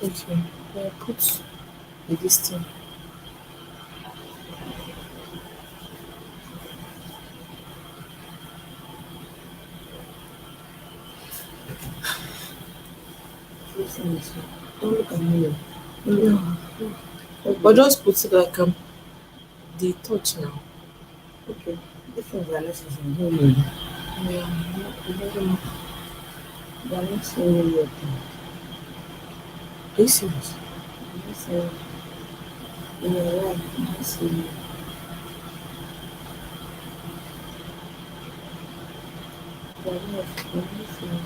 Okay. Put this thing. Listen, don't look at me. No. But just put it like the touch now. Okay. This is unnecessary. Yeah. It doesn't matter. They are not saying anything. Are you serious? I'm not saying in your life. I'm not saying they are not. I'm not saying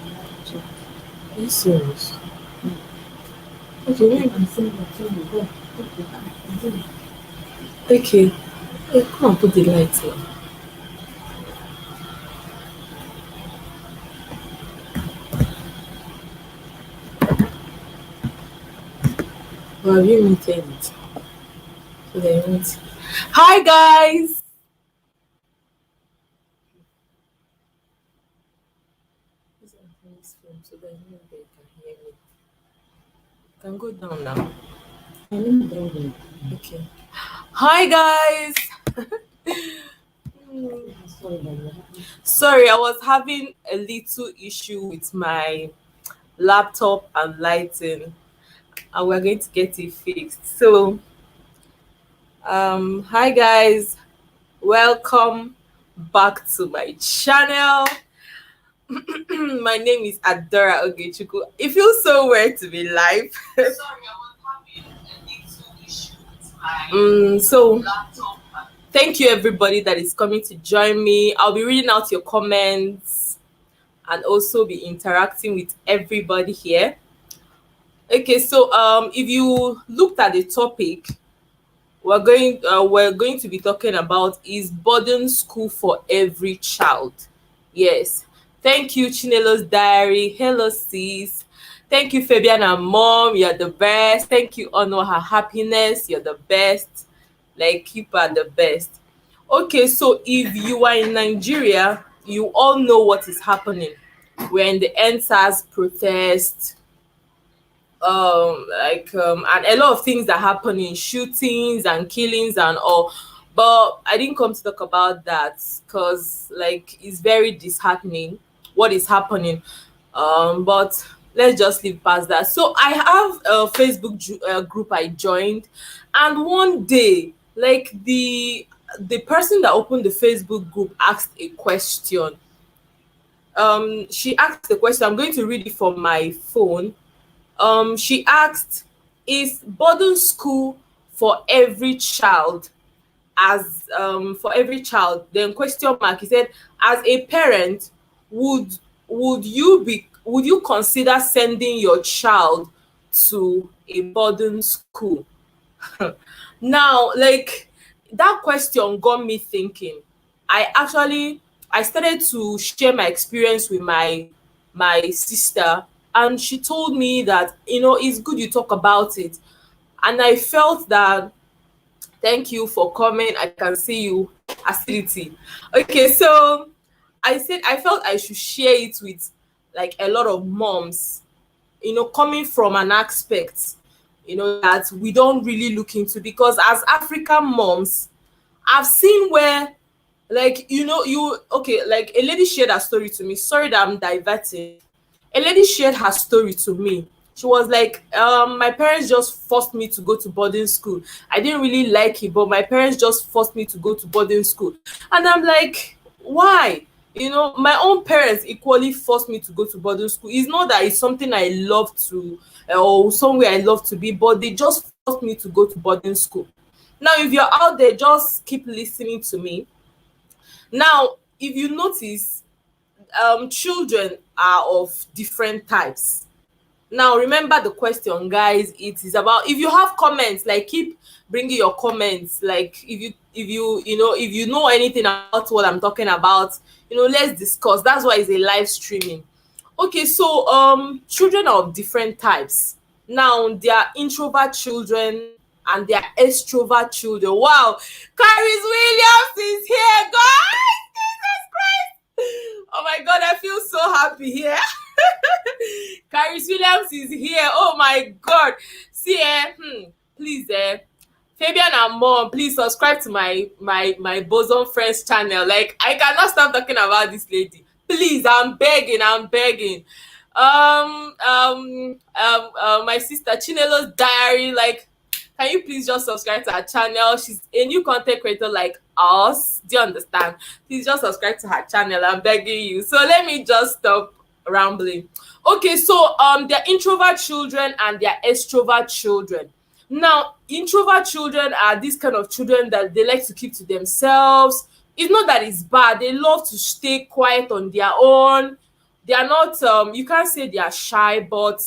life. Are you serious? Okay, wait. I'm saying that to you. Go. Okay. I'm doing it. Okay. Hey, come and put the lights on. Or have you muted it? So they won't. Hi guys! This is on this phone, so that you know they can hear me. You can go down now. Let me bring it. Okay. Hi guys! Sorry, I was having a little issue with my laptop and lighting, and we're going to get it fixed. So, hi guys, welcome back to my channel. My name is Adora Ogechukwu. It feels so weird to be live. Sorry, I was having a little issue with my laptop. Thank you everybody that is coming to join me. I'll be reading out your comments and also be interacting with everybody here. Okay, so if you looked at the topic, we're going to be talking about, is boarding school for every child? Yes. Thank you, Chinelo's Diary. Hello, sis. Thank you, Fabiana Mom. You're the best. Thank you, Honor Her Happiness. You're the best. Like, keep her the best. Okay, so if you are in Nigeria, you all know what is happening. We're in the NSAS protest, and a lot of things that happen in shootings and killings and all, but I didn't come to talk about that because like it's very disheartening what is happening, but let's just leave past that. So I have a Facebook group I joined, and one day, like, the person that opened the Facebook group asked a question. She asked the question. I'm going to read it from my phone. She asked, is boarding school for every child? As For every child, then question mark, he said, as a parent, would would you consider sending your child to a boarding school? Now, like, that question got me thinking. I started to share my experience with my sister, and she told me that, it's good you talk about it. And I felt that, thank you for coming. I can see you. Acidity. Okay, so I said I felt I should share it with like a lot of moms, coming from an aspect, that we don't really look into, because as African moms, I've seen where, like, you okay, like a lady shared her story to me. Sorry that I'm diverting. A lady shared her story to me. She was like, my parents just forced me to go to boarding school. I didn't really like it, but my parents just forced me to go to boarding school. And I'm like, why? My own parents equally forced me to go to boarding school. It's not that it's something I love to, or somewhere I love to be, but they just forced me to go to boarding school. Now, if you're out there, just keep listening to me. Now, if you notice, children are of different types. Now, remember the question, guys. It is about, if you have comments, like, keep bringing your comments. Like, if you know anything about what I'm talking about, let's discuss. That's why it's a live streaming. Okay, so children are of different types. Now, there are introvert children and there are extrovert children. Wow, Caris Williams is here, guys. Jesus Christ. Oh my god, I feel so happy here. Caris Williams is here. Oh my God. See, please, Fabian and Mom, please subscribe to my bosom friends channel. Like, I cannot stop talking about this lady. Please, I'm begging, I'm begging. My sister Chinelo's Diary, like, can you please just subscribe to her channel? She's a new content creator like us. Do you understand? Please just subscribe to her channel. I'm begging you. So let me just stop rambling. Okay, so there are introvert children and there are extrovert children. Now, introvert children are these kind of children that they like to keep to themselves. It's not that it's bad. They love to stay quiet on their own. They are not you can't say they are shy, but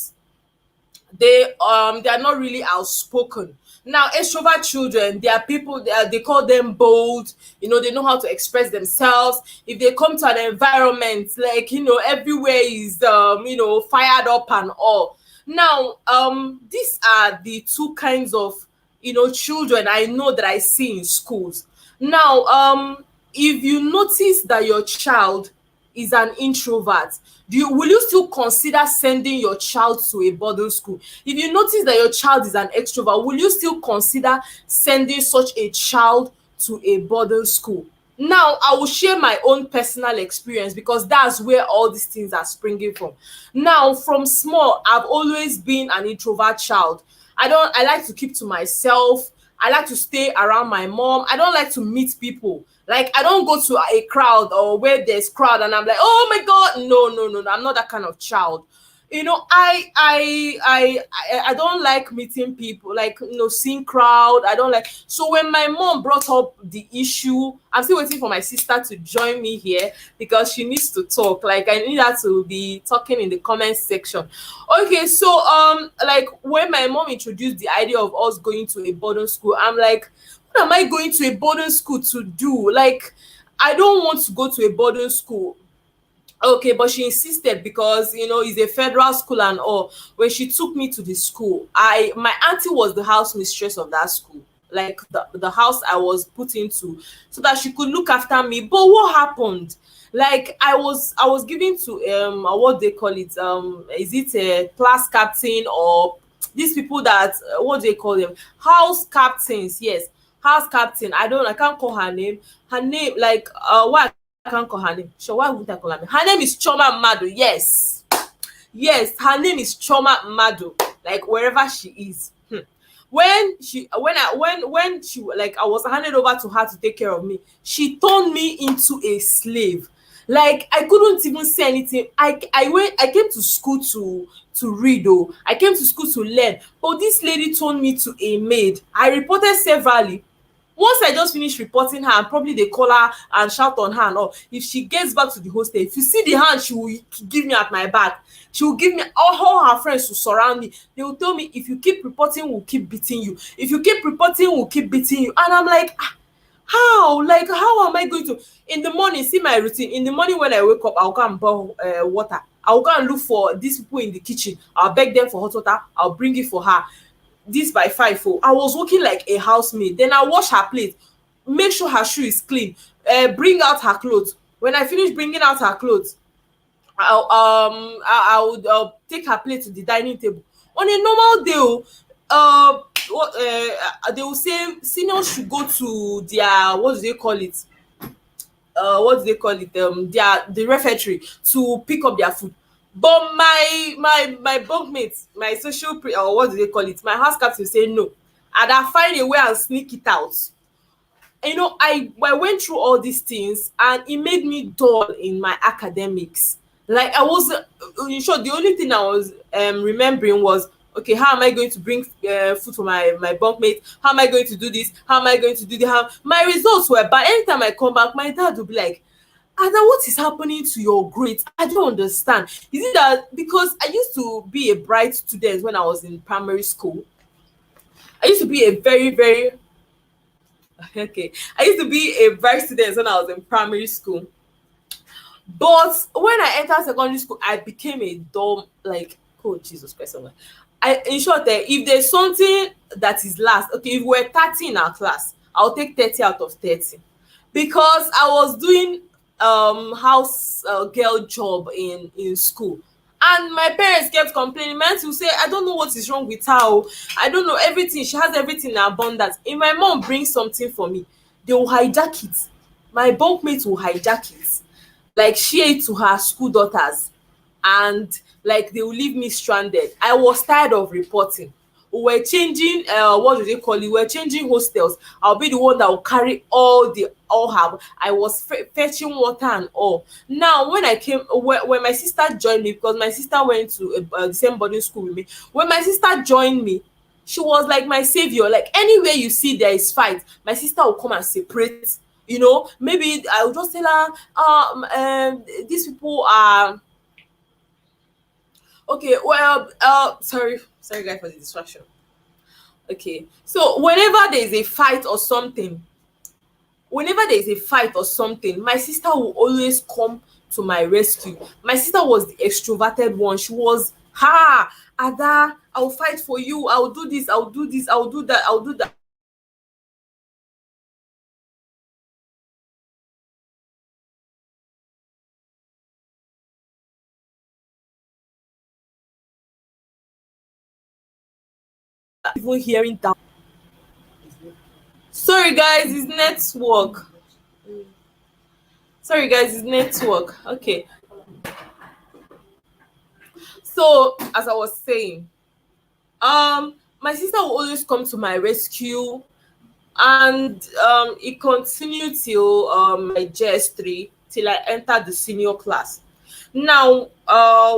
they are not really outspoken. Now, extrovert children, they are people, they call them bold. They know how to express themselves. If they come to an environment, like, everywhere is fired up and all. Now, these are the two kinds of children I know that I see in schools. Now, if you notice that your child is an introvert, will you still consider sending your child to a boarding school? If you notice that your child is an extrovert, will you still consider sending such a child to a boarding school? Now, I will share my own personal experience because that's where all these things are springing from. Now, from small, I've always been an introvert child. I like to keep to myself. I like to stay around my mom. I don't like to meet people. Like, I don't go to a crowd or where there's crowd and I'm like, oh my God, no. I'm not that kind of child. I don't like meeting people, like, seeing crowd. I don't like. So when my mom brought up the issue, I'm still waiting for my sister to join me here because she needs to talk. Like, I need her to be talking in the comment section. Okay, so like, when my mom introduced the idea of us going to a boarding school, I'm like, what am I going to a boarding school to do? Like, I don't want to go to a boarding school. Okay, but she insisted because it's a federal school and all. When she took me to the school, my auntie was the house mistress of that school, like the house I was put into, so that she could look after me. But what happened? Like, I was given to what they call it, is it a class captain or these people that what do they call them, house captains? Yes, house captain. I can't call her name. Her name, like, what, I can't call her name. Sure, why wouldn't I call her name? Her name is Choma Madu. Yes. Yes, her name is Choma Madu. Like, wherever she is. When she, like, I was handed over to her to take care of me, she turned me into a slave. Like, I couldn't even say anything. I came to school to read. Oh, I came to school to learn. But this lady turned me to a maid. I reported severally. Once I just finish reporting her, and probably they call her and shout on her and all. If she gets back to the hostel, if you see the hand she will give me at my back, she will give me all her friends to surround me. They will tell me, if you keep reporting, we'll keep beating you. If you keep reporting, we'll keep beating you. And I'm like, how? Like, how am I going to? In the morning, see my routine. In the morning when I wake up, I'll go and boil water. I'll go and look for these people in the kitchen. I'll beg them for hot water. I'll bring it for her. This by 5 oh, I was working like a housemaid. Then I wash her plate, make sure her shoe is clean, bring out her clothes. When I finish bringing out her clothes, I would take her plate to the dining table. On a normal day, they will say seniors should go to their, what do they call it, the refectory to pick up their food. But my bunkmates, my or what do they call it, my house captain say no, and I find a way and sneak it out. I went through all these things and it made me dull in my academics. Like, I was in short, the only thing I was remembering was, okay, how am I going to bring food for my bunkmate? How am I going to do this? How am I going to do that? My results were bad. Anytime I come back, my dad will be like, Ada, what is happening to your grades? I don't understand. Is it that because I used to be a bright student when I was in primary school? I used to be a very, very okay. I used to be a bright student when I was in primary school. But when I entered secondary school, I became a dumb, like, oh Jesus Christ. In short, if there's something that is last, okay, if we're 30 in our class, I'll take 30 out of 30. Because I was doing house girl job in school. And my parents kept complaining. My aunty will say, I don't know what is wrong with her. Oh. I don't know everything. She has everything in abundance. If my mom brings something for me, they will hijack it. My bunkmates will hijack it. Like share it to her school daughters. And like they will leave me stranded. I was tired of reporting. We were changing what do they call it? We were changing hostels. I'll be the one that will carry all her. I was fetching water and all. Now when I came when my sister joined me, because my sister went to the same boarding school with me. When my sister joined me, she was like my savior. Like anywhere you see there is fight, my sister will come and separate. Maybe I'll just tell her, these people are okay. Well, sorry guys for the distraction. Okay, so whenever there is a fight or something, my sister will always come to my rescue. My sister was the extroverted one. She was, ha, Ada, I'll fight for you. I'll do this. I'll do this. I'll do that. I'll do that. Even hearing that. Sorry, guys, it's network. Sorry, guys, it's network. Okay. So, as I was saying, my sister will always come to my rescue, and it continued till my JS3 till I entered the senior class. Now,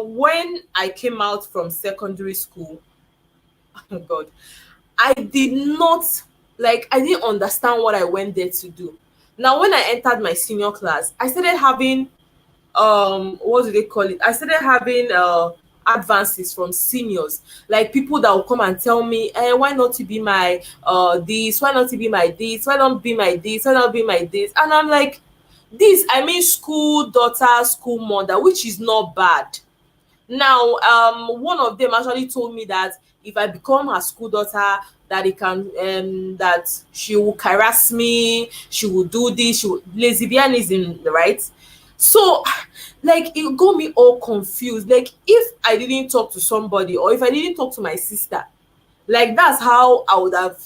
when I came out from secondary school, oh God, I did not I didn't understand what I went there to do. Now, when I entered my senior class, I started having what do they call it? I started having advances from seniors, like people that will come and tell me, why not you be my this, why not you be my this, why not be my this, why not be my this? And I'm like, this, I mean school daughter, school mother, which is not bad. Now, one of them actually told me that if I become her school daughter, that it can that she will harass me, she will do this, she will lesbianism, right? So, like, it got me all confused. Like, if I didn't talk to somebody, or if I didn't talk to my sister, like that's how I would have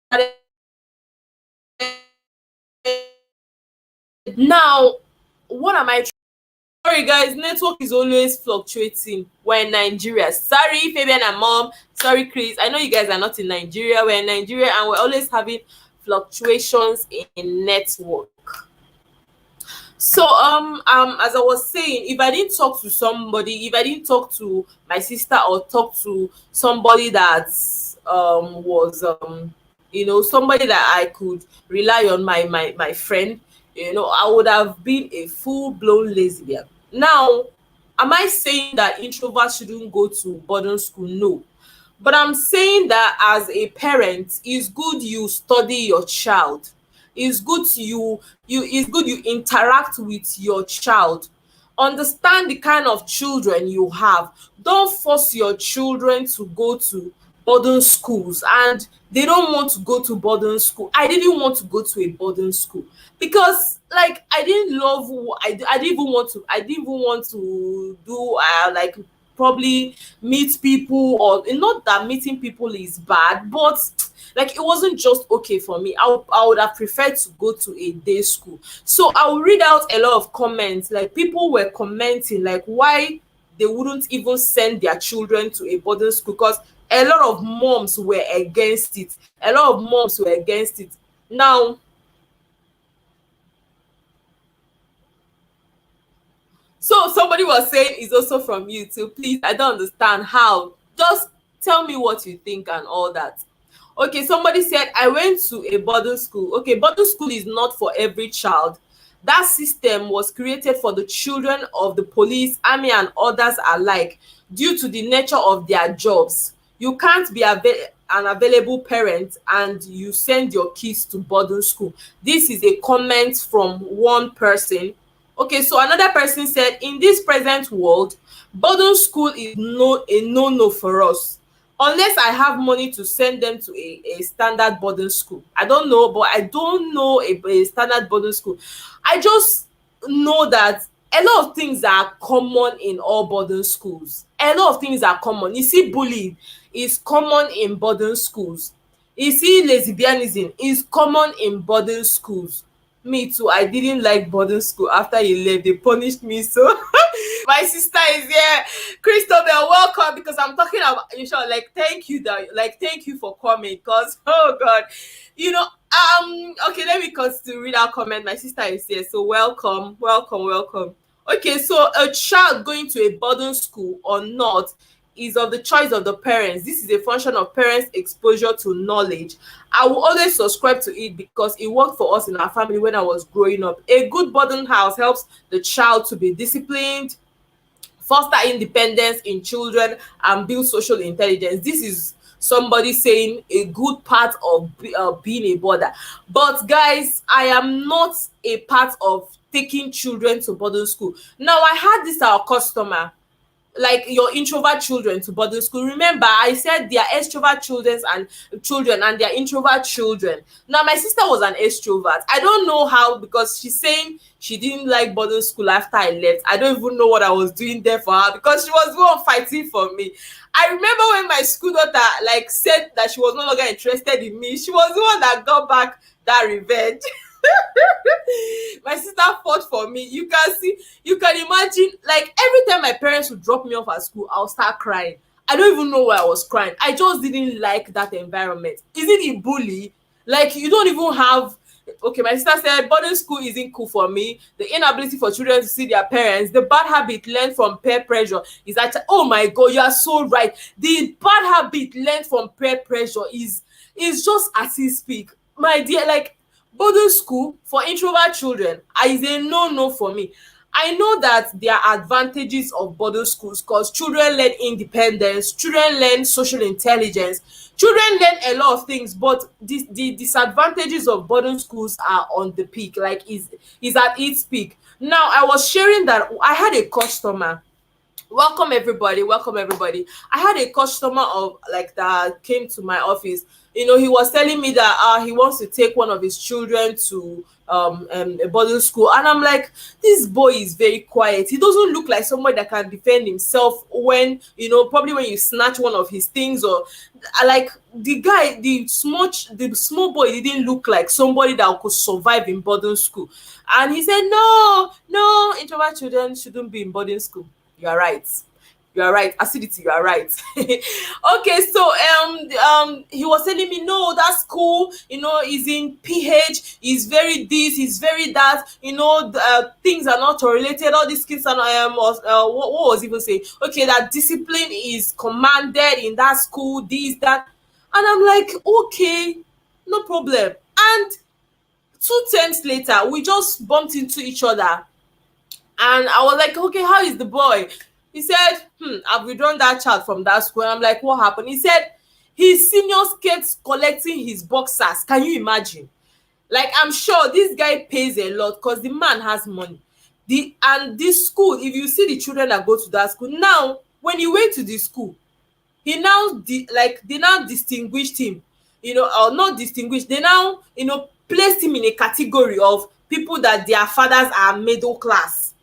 started. Now, what am I? Sorry, guys, network is always fluctuating. We're in Nigeria. Sorry, Fabian and Mom. Sorry, Chris. I know you guys are not in Nigeria. We're in Nigeria, and we're always having fluctuations in network. So, as I was saying, if I didn't talk to somebody, if I didn't talk to my sister or talk to somebody that was somebody that I could rely on, my friend, I would have been a full blown lesbian. Now, am I saying that introverts shouldn't go to boarding school? No. But I'm saying that as a parent, it's good you study your child. It's good it's good you interact with your child. Understand the kind of children you have. Don't force your children to go to boarding schools, and they don't want to go to boarding school. I didn't want to go to a boarding school because like I didn't love I didn't even want to do probably meet people, or not that meeting people is bad, but like it wasn't just okay for me. I would have preferred to go to a day school. So I will read out a lot of comments, like people were commenting like why they wouldn't even send their children to a boarding school, because a lot of moms were against it. A lot of moms were against it. Now, so somebody was saying it's also from you too. Please, I don't understand how. Just tell me what you think and all that. Okay, somebody said I went to a boarding school. Okay, boarding school is not for every child. That system was created for the children of the police, army, and others alike due to the nature of their jobs. You can't be an available parent and you send your kids to boarding school. This is a comment from one person. Okay, so another person said, in this present world, boarding school is no for us. Unless I have money to send them to a standard boarding school. I don't know, but I don't know a standard boarding school. I just know that a lot of things are common in all boarding schools. A lot of things are common. You see, bullying is common in boarding schools. You see, lesbianism is common in boarding schools. Me too, I didn't like boarding school. After he left, they punished me so. My sister is here. Christopher, welcome, because I'm talking about, you sure, like, thank you that, like, thank you for coming, because oh god, you know, okay, let me continue to read our comment. My sister is here, so welcome, welcome, welcome. Okay, so a child going to a boarding school or not is of the choice of the parents. This is a function of parents' exposure to knowledge. I will always subscribe to it because it worked for us in our family when I was growing up. A good boarding house helps the child to be disciplined, foster independence in children, and build social intelligence. This is somebody saying a good part of being a boarder. But guys, I am not a part of taking children to boarding school. Now, I had this our customer, like your introvert children to boarding school. Remember, I said they are extrovert children and they are introvert children. Now, my sister was an extrovert. I don't know how, because she's saying she didn't like boarding school after I left. I don't even know what I was doing there for her, because she was the one fighting for me. I remember when my school daughter like said that she was no longer interested in me. She was the one that got back that revenge. My sister fought for me. You can see, you can imagine, like every time my parents would drop me off at school, I'll start crying. I don't even know why I was crying. I just didn't like that environment. Is it a bully? Like, you don't even have, okay, my sister said boarding school isn't cool for me. The inability for children to see their parents, the bad habit learned from peer pressure is actually, oh my god, you are so right. The bad habit learned from peer pressure is just as he speak. My dear, like, boarding school for introvert children is a no for me. I know that there are advantages of boarding schools because children learn independence, children learn social intelligence, children learn a lot of things, but the disadvantages of boarding schools are on the peak, like is at its peak. Now, I was sharing that I had a customer. Welcome everybody, welcome everybody. I had a customer of like that came to my office. You know, he was telling me that he wants to take one of his children to a boarding school, and I'm like, this boy is very quiet. He doesn't look like somebody that can defend himself when, you know, probably when you snatch one of his things, or like the guy, the small boy didn't look like somebody that could survive in boarding school. And he said, no, introvert children shouldn't be in boarding school. You are right. You are right. Acidity, you are right. Okay, so he was telling me, no, that's cool. You know, he's in PH, he's very this, he's very that, you know, things are not related, all these kids are not what was he even saying? Okay, that discipline is commanded in that school, this, that. And I'm like, okay, no problem. And 2 terms later, we just bumped into each other. And I was like, okay, how is the boy? He said, I've withdrawn that child from that school. And I'm like, what happened? He said, his seniors kept collecting his boxers. Can you imagine? Like, I'm sure this guy pays a lot because the man has money. And this school, if you see the children that go to that school, now, when he went to the school, he now, they now distinguished him, you know, or not distinguished, they now, you know, placed him in a category of people that their fathers are middle class.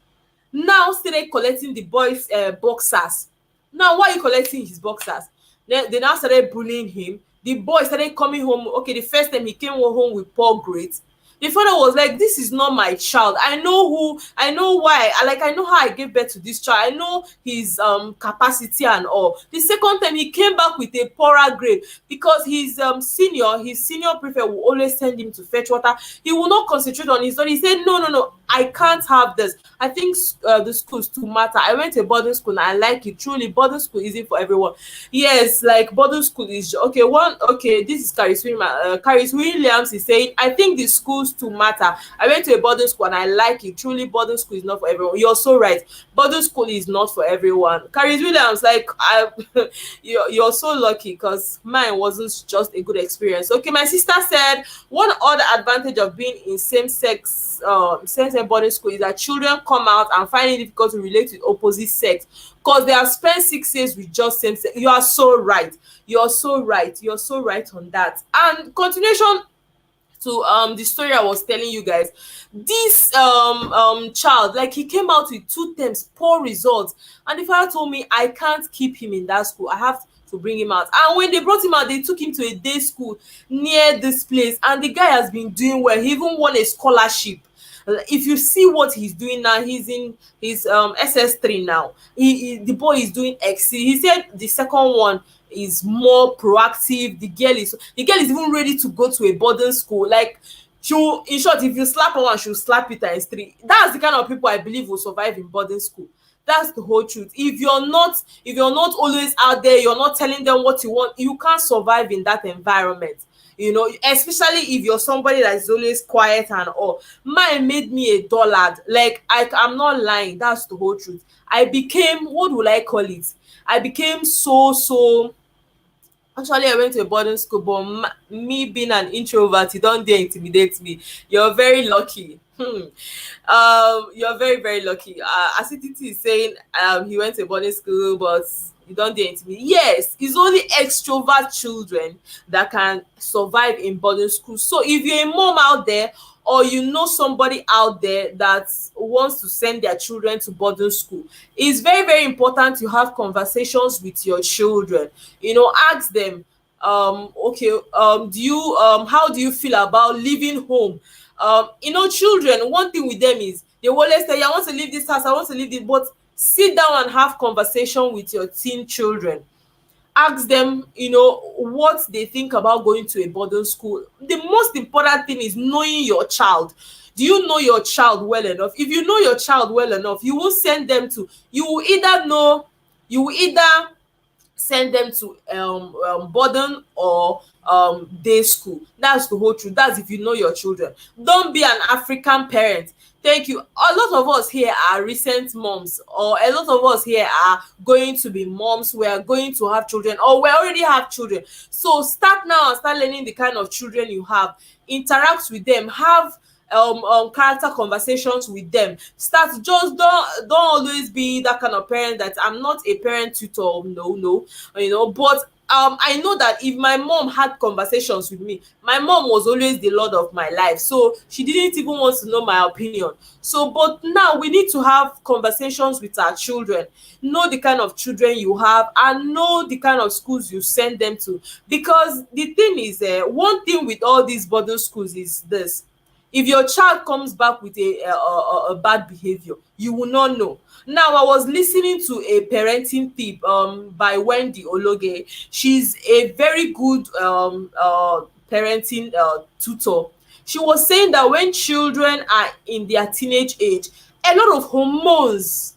Now started collecting the boys' boxers. Now, why are you collecting his boxers? They now started bullying him. The boy started coming home. Okay, the first time he came home with poor grades. The father was like, this is not my child. I know why. I know how I gave birth to this child. I know his capacity and all. The second time he came back with a poorer grade because his senior prefect will always send him to fetch water. He will not concentrate on his study. He said, no, I can't have this. I think the schools too matter. I went to boarding school and I like it. Truly, boarding school isn't for everyone. Yes, like boarding school is okay. This is Caris Williams is saying, I think the schools to matter. I went to a boarding school and I like it. Truly, boarding school is not for everyone. You're so right. Boarding school is not for everyone. Carrie Williams, like I, you're so lucky because mine wasn't just a good experience. Okay, my sister said one other advantage of being in same sex boarding school is that children come out and find it difficult to relate with opposite sex because they have spent 6 years with just same sex. You are so right. You're so right. You're so right on that. And continuation to the story I was telling you guys. This child, like he came out with 2 terms poor results, and the father told me I can't keep him in that school. I have to bring him out. And when they brought him out, they took him to a day school near this place, and the guy has been doing well. He even won a scholarship. If you see what he's doing now, he's in his SS3 now. The boy is doing XC. He said the second one is more proactive. The girl is even ready to go to a boarding school. Like, she'll, in short, if you slap her one, she'll slap it times three. That's the kind of people I believe will survive in boarding school. That's the whole truth. If you're not always out there, you're not telling them what you want, you can't survive in that environment. Especially if you're somebody that is always quiet and all. Mine made me a dullard. Like, I'm not lying. That's the whole truth. I became, what will I call it? I became so. Actually, I went to a boarding school, but me being an introvert, you don't dare intimidate me. You're very lucky. You're very, very lucky. Acidity is saying he went to a boarding school, but you don't dare intimidate. Yes, it's only extrovert children that can survive in boarding school. So if you're a mom out there, or you know somebody out there that wants to send their children to boarding school, it's very, very important to have conversations with your children. Ask them, okay, do you how do you feel about leaving home? Children, one thing with them is they will always say, I want to leave this house, I want to leave this. But sit down and have conversation with your teen children. Ask them, what they think about going to a boarding school. The most important thing is knowing your child. Do you know your child well enough? If you know your child well enough, you will either send them to boarding or day school. That's the whole truth. That's if you know your children. Don't be an African parent. Thank you. A lot of us here are recent moms, or a lot of us here are going to be moms. We are going to have children, or we already have children. So start now and start learning the kind of children you have. Interact with them. Have character conversations with them. Start, just don't always be that kind of parent that I'm not a parent tutor. No, but I know that if my mom had conversations with me, my mom was always the lord of my life, so she didn't even want to know my opinion. So, but now we need to have conversations with our children, know the kind of children you have, and know the kind of schools you send them to. Because the thing is, one thing with all these boarding schools is this: if your child comes back with a bad behavior, you will not know. Now, I was listening to a parenting tip by Wendy Ologe. She's a very good parenting tutor. She was saying that when children are in their teenage age, a lot of hormones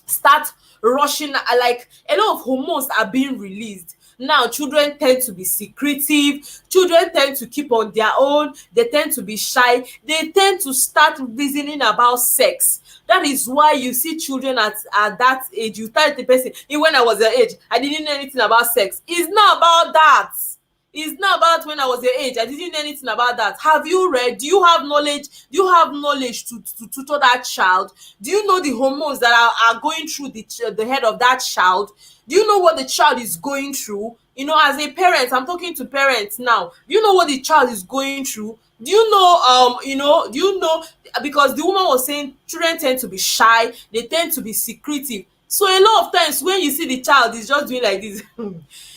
start rushing, like a lot of hormones are being released. Now, children tend to be secretive, children tend to keep on their own, they tend to be shy, they tend to start reasoning about sex. That is why you see children at that age, you tell the person, when I was your age, I didn't know anything about sex. It's not about that. It's not about when I was your age, I didn't know anything about that. Have you read? Do you have knowledge? Do you have knowledge to tutor that child? Do you know the hormones that are going through the head of that child? Do you know what the child is going through? As a parent, I'm talking to parents now. Do you know what the child is going through? Do you know, because the woman was saying children tend to be shy, they tend to be secretive. So a lot of times when you see the child is just doing like this,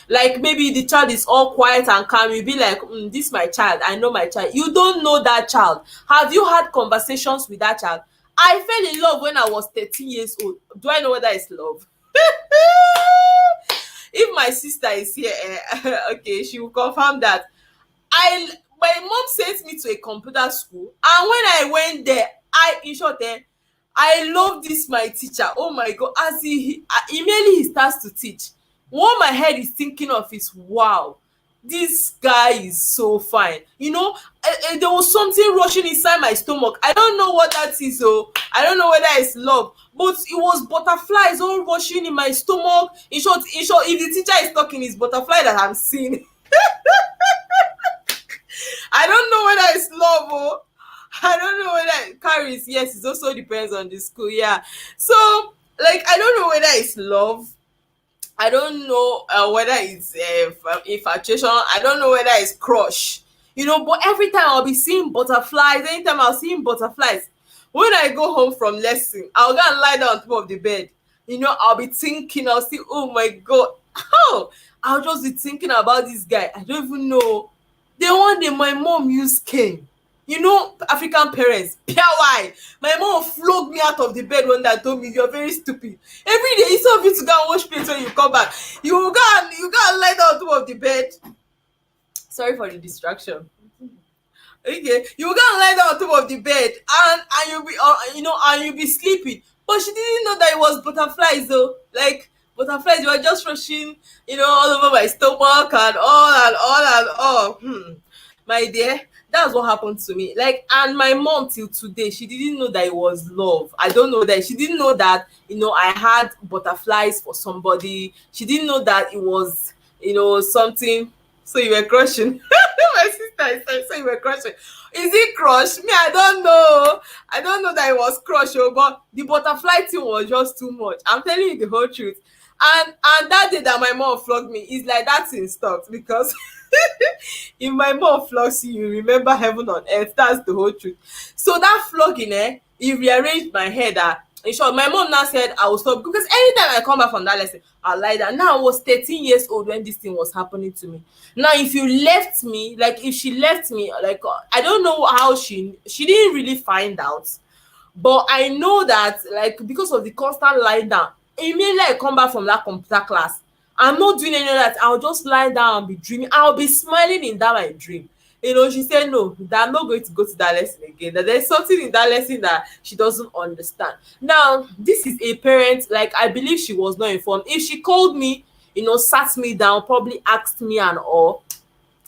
like maybe the child is all quiet and calm, you'll be like, this my child, I know my child. You don't know that child. Have you had conversations with that child? I fell in love when I was 13 years old. Do I know whether it's love? If my sister is here, okay, she will confirm that. My mom sent me to a computer school, and when I went there, in short, I love this my teacher. Oh my god, as immediately he starts to teach, what my head is thinking of is, wow, This guy is so fine. There was something rushing inside my stomach. I don't know what that is. Oh, I don't know whether it's love, but it was butterflies all rushing in my stomach. In short, if the teacher is talking, it's butterfly that I'm seeing. I don't know whether it's love. Oh, I don't know whether it carries. Yes, it also depends on the school. Yeah. So, like, I don't know whether it's love. I don't know whether it's infatuation. I don't know whether it's crush. But every time I'll be seeing butterflies. Anytime I'll seeing butterflies. When I go home from lesson, I'll go and lie down on top of the bed. I'll be thinking. I'll see. Oh my god. How? I'll just be thinking about this guy. I don't even know. Then one day my mom used cane. African parents, pure why? My mom flogged me out of the bed one day and told me, "You're very stupid. Every day, instead of you to go and wash plates when you come back, you go and lie down on top of the bed." Sorry for the distraction. Okay, you go and lie down on top of the bed, and you'll be sleeping. But she didn't know that it was butterflies though. Like, butterflies, you were just rushing, all over my stomach and all and all and all. My dear, that's what happened to me. Like, and my mom till today, she didn't know that it was love. I don't know that she didn't know that I had butterflies for somebody. She didn't know that it was something. So you were crushing. My sister is saying, so you were crushing. Is it crush? Me, I don't know. I don't know that it was crush, but the butterfly thing was just too much. I'm telling you the whole truth. And that day that my mom flogged me, is like that thing stopped, because if my mom flogs you, you remember heaven on earth. That's the whole truth. So that flogging, it rearranged my head. In short, my mom now said I will stop, because anytime I come back from that lesson, I'll lie down. Now I was 13 years old when this thing was happening to me. Now, if you left me, like if she left me, like I don't know how she didn't really find out, but I know that, like, because of the constant lying down, immediately I come back from that computer class, I'm not doing any of that. I'll just lie down and be dreaming. I'll be smiling in that my dream. She said no, that I'm not going to go to that lesson again. That there's something in that lesson that she doesn't understand. Now, this is a parent, like, I believe she was not informed. If she called me, sat me down, probably asked me and all,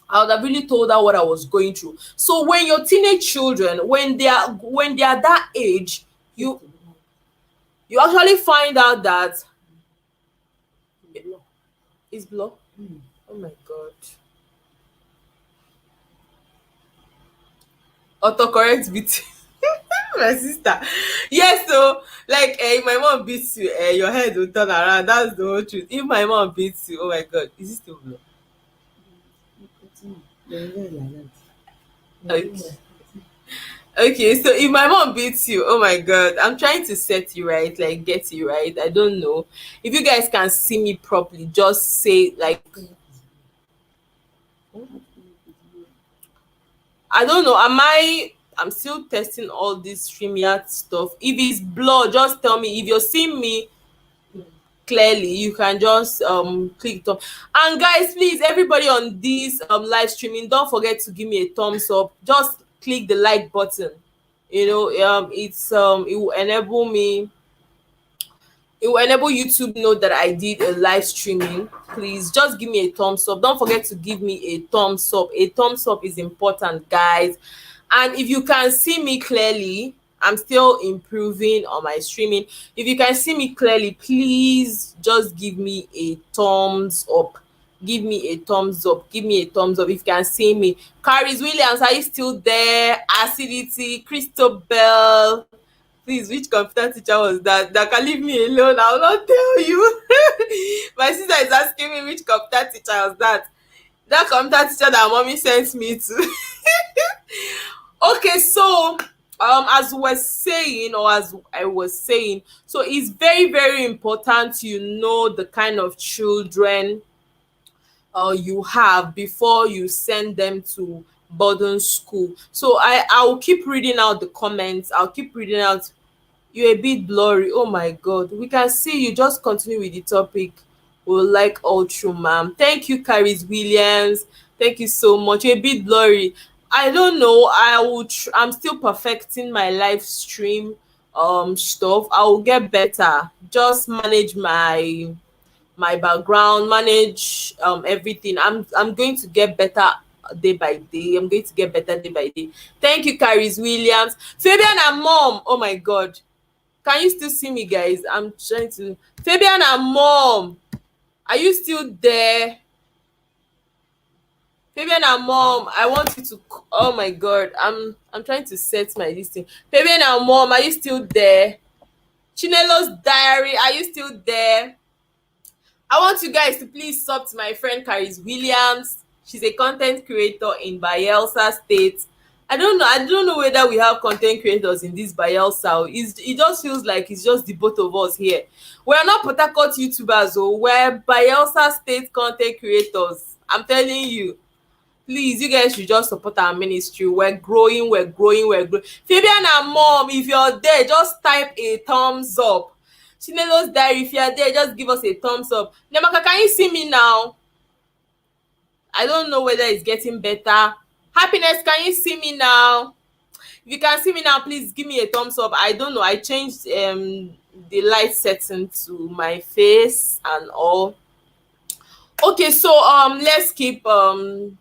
I would have really told her what I was going through. So when your teenage children, when they are that age, you actually find out that it's blocked. Oh my god. Autocorrect beat. My sister. Yes, so, like, if my mom beats you, your head will turn around. That's the whole truth. If my mom beats you, oh my god, is it still blocked? Okay. Okay, so if my mom beats you, oh my god, I'm trying to set you right, like get you right. I don't know. If you guys can see me properly, just say, like, I don't know. I'm still testing all this StreamYard stuff. If it's blur, just tell me. If you're seeing me clearly, you can just click it on. And guys, please, everybody on this live streaming, don't forget to give me a thumbs up. Just click the like button. It will enable me. It will enable YouTube know that I did a live streaming. Please just give me a thumbs up. Don't forget to give me a thumbs up. A thumbs up is important, guys. And if you can see me clearly, I'm still improving on my streaming. If you can see me clearly, please just give me a thumbs up. Give me a thumbs up. Give me a thumbs up if you can see me. Caris Williams, are you still there? Acidity, Christobel. Please, which computer teacher was that? That can leave me alone. I will not tell you. My sister is asking me which computer teacher was that. That computer teacher that mommy sent me to. Okay, so as we're saying, or as I was saying, so it's very, very important you know the kind of children you have before you send them to boarding school. So I'll keep reading out the comments. I'll keep reading out. You're a bit blurry. Oh my god. We can see you. Just continue with the topic. We'll like all through, ma'am. Thank you, Caris Williams. Thank you so much. You're a bit blurry. I don't know. I'm still perfecting my live stream stuff. I will get better. Just manage my background, manage everything. I'm going to get better day by day. I'm going to get better day by day. Thank you, Caris Williams. Fabian and mom. Oh my god. Can you still see me, guys? I'm trying to. Fabian and mom. Are you still there? Fabian and mom, I want you to. Oh my god, I'm trying to set my listing. Fabian and mom, are you still there? Chinelo's diary, are you still there? I want you guys to please sub to my friend Caris Williams. She's a content creator in Bayelsa State. I don't know whether we have content creators in this Bayelsa. It just feels like it's just the both of us here. We're not Port Harcourt YouTubers, oh, we're Bayelsa State content creators. I'm telling you. Please, you guys should just support our ministry. We're growing, we're growing, we're growing. Fabian and mom, if you're there, just type a thumbs up. Chinelo's diary, if you're there, just give us a thumbs up. Nemaka, can you see me now? I don't know whether it's getting better. Happiness, can you see me now? If you can see me now, please give me a thumbs up. I don't know. I changed the light setting to my face and all. Okay, so let's keep like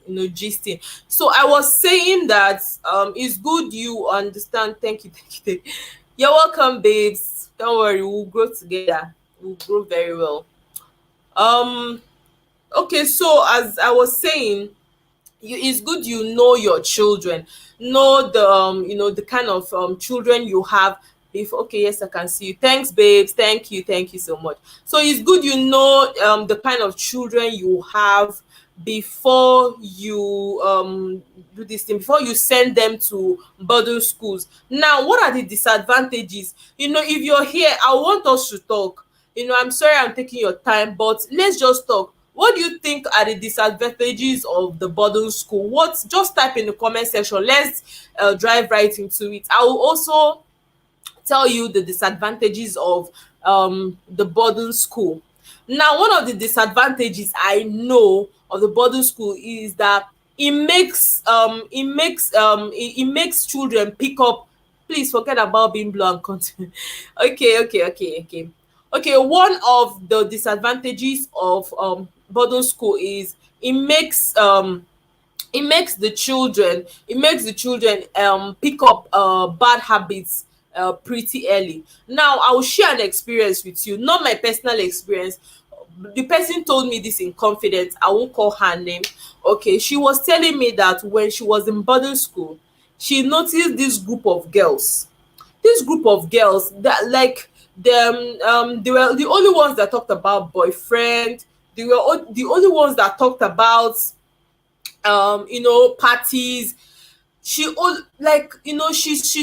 gisting. So I was saying that it's good you understand. Thank you, thank you. You're welcome, babes. Don't worry, we'll grow together. We'll grow very well. um okay, so as I was saying, it's good you know your children, know the the kind of children you have. If okay, yes, I can see you. Thanks, babes. Thank you so much. So it's good you know the kind of children you have before you do this thing, before you send them to boarding schools. Now, what are the disadvantages? If you're here, I want us to talk. I'm sorry I'm taking your time, but let's just talk. What do you think are the disadvantages of the boarding school? What Just type in the comment section. Let's drive right into it. I will also tell you the disadvantages of the boarding school. Now, one of the disadvantages I know of the boarding school is that it makes children pick up. Please forget about being blue and continue. Okay. One of the disadvantages of boarding school is it makes the children pick up bad habits pretty early. Now, I will share an experience with you, not my personal experience. The person told me this in confidence. I won't call her name. Okay, she was telling me that when she was in boarding school, she noticed this group of girls that, like, them they were the only ones that talked about boyfriend. They were the only ones that talked about parties. She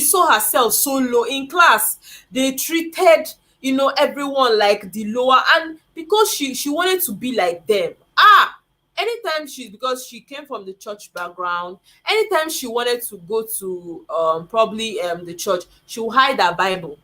saw herself so low in class. They treated everyone like the lower, and because she wanted to be like them. Anytime because she came from the church background, anytime she wanted to go to probably the church, she would hide her Bible.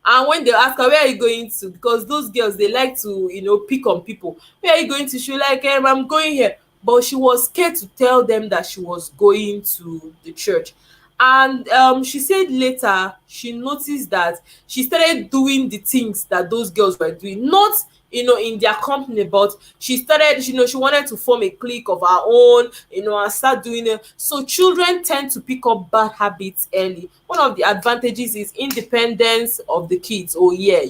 And when they ask her, where are you going to, because those girls, they like to pick on people. Where are you going to? She was like, I'm going here. But she was scared to tell them that she was going to the church. And she said later she noticed that she started doing the things that those girls were doing, not in their company, but she started, she wanted to form a clique of her own, and start doing it. So children tend to pick up bad habits early. One of the advantages is independence of the kids. Oh yeah.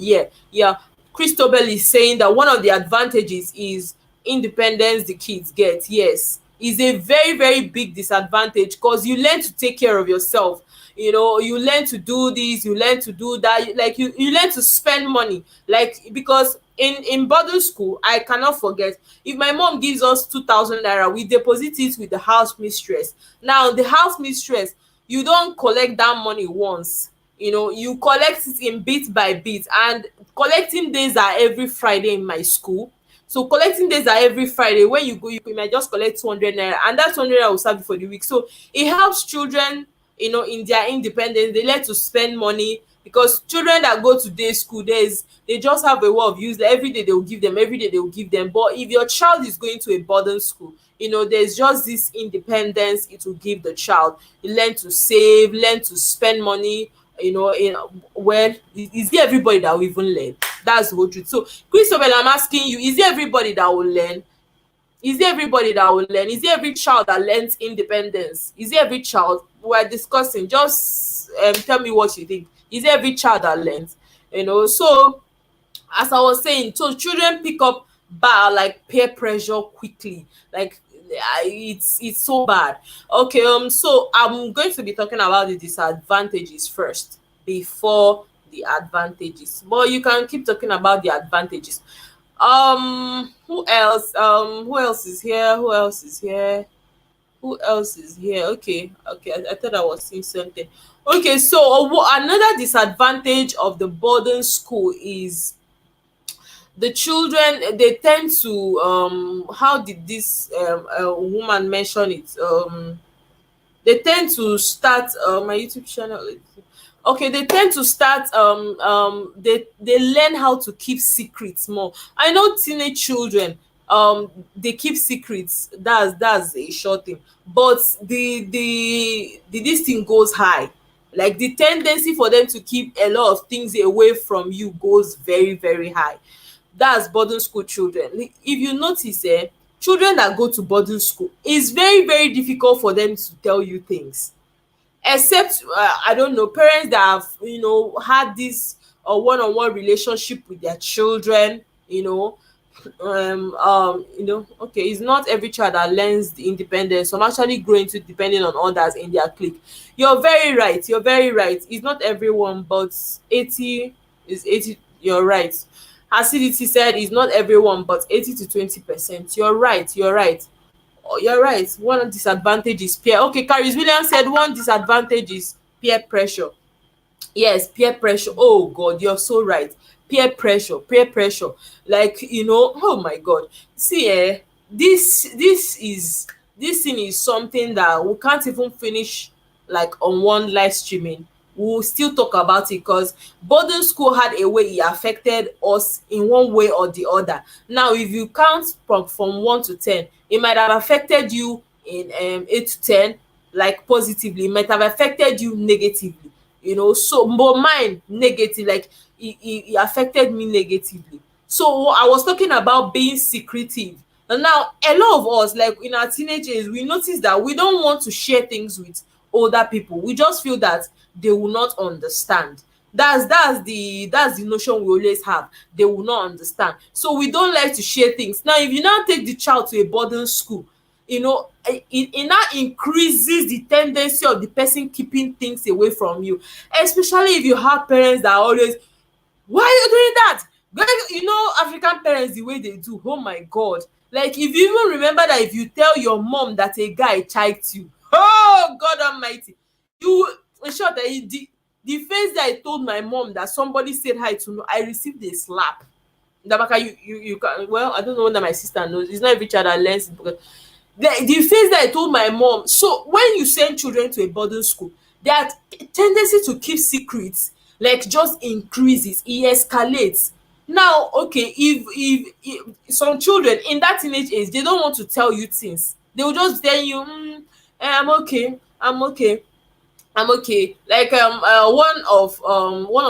Christobel is saying that one of the advantages is independence the kids get. Yes, is a very, very big disadvantage, because you learn to take care of yourself. You learn to do this, you learn to do that, like you learn to spend money, like, because in boarding school, I cannot forget, if my mom gives us 2,000 naira, we deposit it with the house mistress. Now, the house mistress, you don't collect that money once. You collect it in bit by bit, and collecting days are every Friday in my school. So collecting days are every Friday. When you go, you might just collect 200 naira, and that 200 naira will serve you for the week. So it helps children, in their independence. They learn to spend money, because children that go to day school, they just have a way of use. Every day they will give them, every day they will give them. But if your child is going to a boarding school, there's just this independence it will give the child. You learn to save, learn to spend money. well, is it everybody that will even learn? That's the whole truth. So Christopher, I'm asking you, is it everybody that will learn? Is it everybody that will learn? Is it every child that learns independence? Is it every child? We're discussing. Just tell me what you think. Is it every child that learns? So as I was saying, so children pick up bad like peer pressure quickly. Like it's so bad. Okay, so I'm going to be talking about the disadvantages first before the advantages. But you can keep talking about the advantages. Who else? Who else is here? Who else is here? Who else is here? Okay, okay. I thought I was seeing something. Okay, so another disadvantage of the boarding school is the children, they tend to how did this woman mention it, they tend to start my YouTube channel. Okay, they tend to start they learn how to keep secrets more. I know teenage children, they keep secrets. That's a sure thing. But the this thing goes high. Like the tendency for them to keep a lot of things away from you goes very, very high. That's boarding school children. If you notice, children that go to boarding school, it's very, very difficult for them to tell you things, except I don't know, parents that have had this one-on-one relationship with their children. Okay, it's not every child that learns the independence. Some actually grow into depending on others in their clique. You're very right, you're very right. It's not everyone, but 80 is 80. You're right. Acidity said it's not everyone, but 80 to 20%. You're right, you're right. Oh, you're right. One disadvantage is peer. Okay, Caris Williams said one disadvantage is peer pressure. Yes, peer pressure. Oh God, you're so right. Peer pressure. Like, oh my God. See, this thing is something that we can't even finish like on one live streaming. We'll still talk about it because boarding school had a way it affected us in one way or the other. Now, if you count from 1 to 10, it might have affected you in 8 to 10, like positively. It might have affected you negatively. So but mine negative, like it affected me negatively. So I was talking about being secretive. And now a lot of us, like in our teenage years, we notice that we don't want to share things with older people. We just feel that they will not understand. That's the notion we always have. They will not understand, so we don't like to share things. Now if you now take the child to a boarding school, it now increases the tendency of the person keeping things away from you, especially if you have parents that are always, why are you doing that? African parents, the way they do, oh my God. Like if you even remember that if you tell your mom that a guy chiked you, oh God almighty, you, in short, the face that I told my mom that somebody said hi to me, I received a slap. Dabaka, you can, well, I don't know whether my sister knows. It's not every child that learns it, because the face that I told my mom. So when you send children to a boarding school, that tendency to keep secrets like just increases, it escalates. Now, okay, if some children in that teenage age, they don't want to tell you things, they will just tell you, I'm okay, I'm okay, I'm okay. Like one of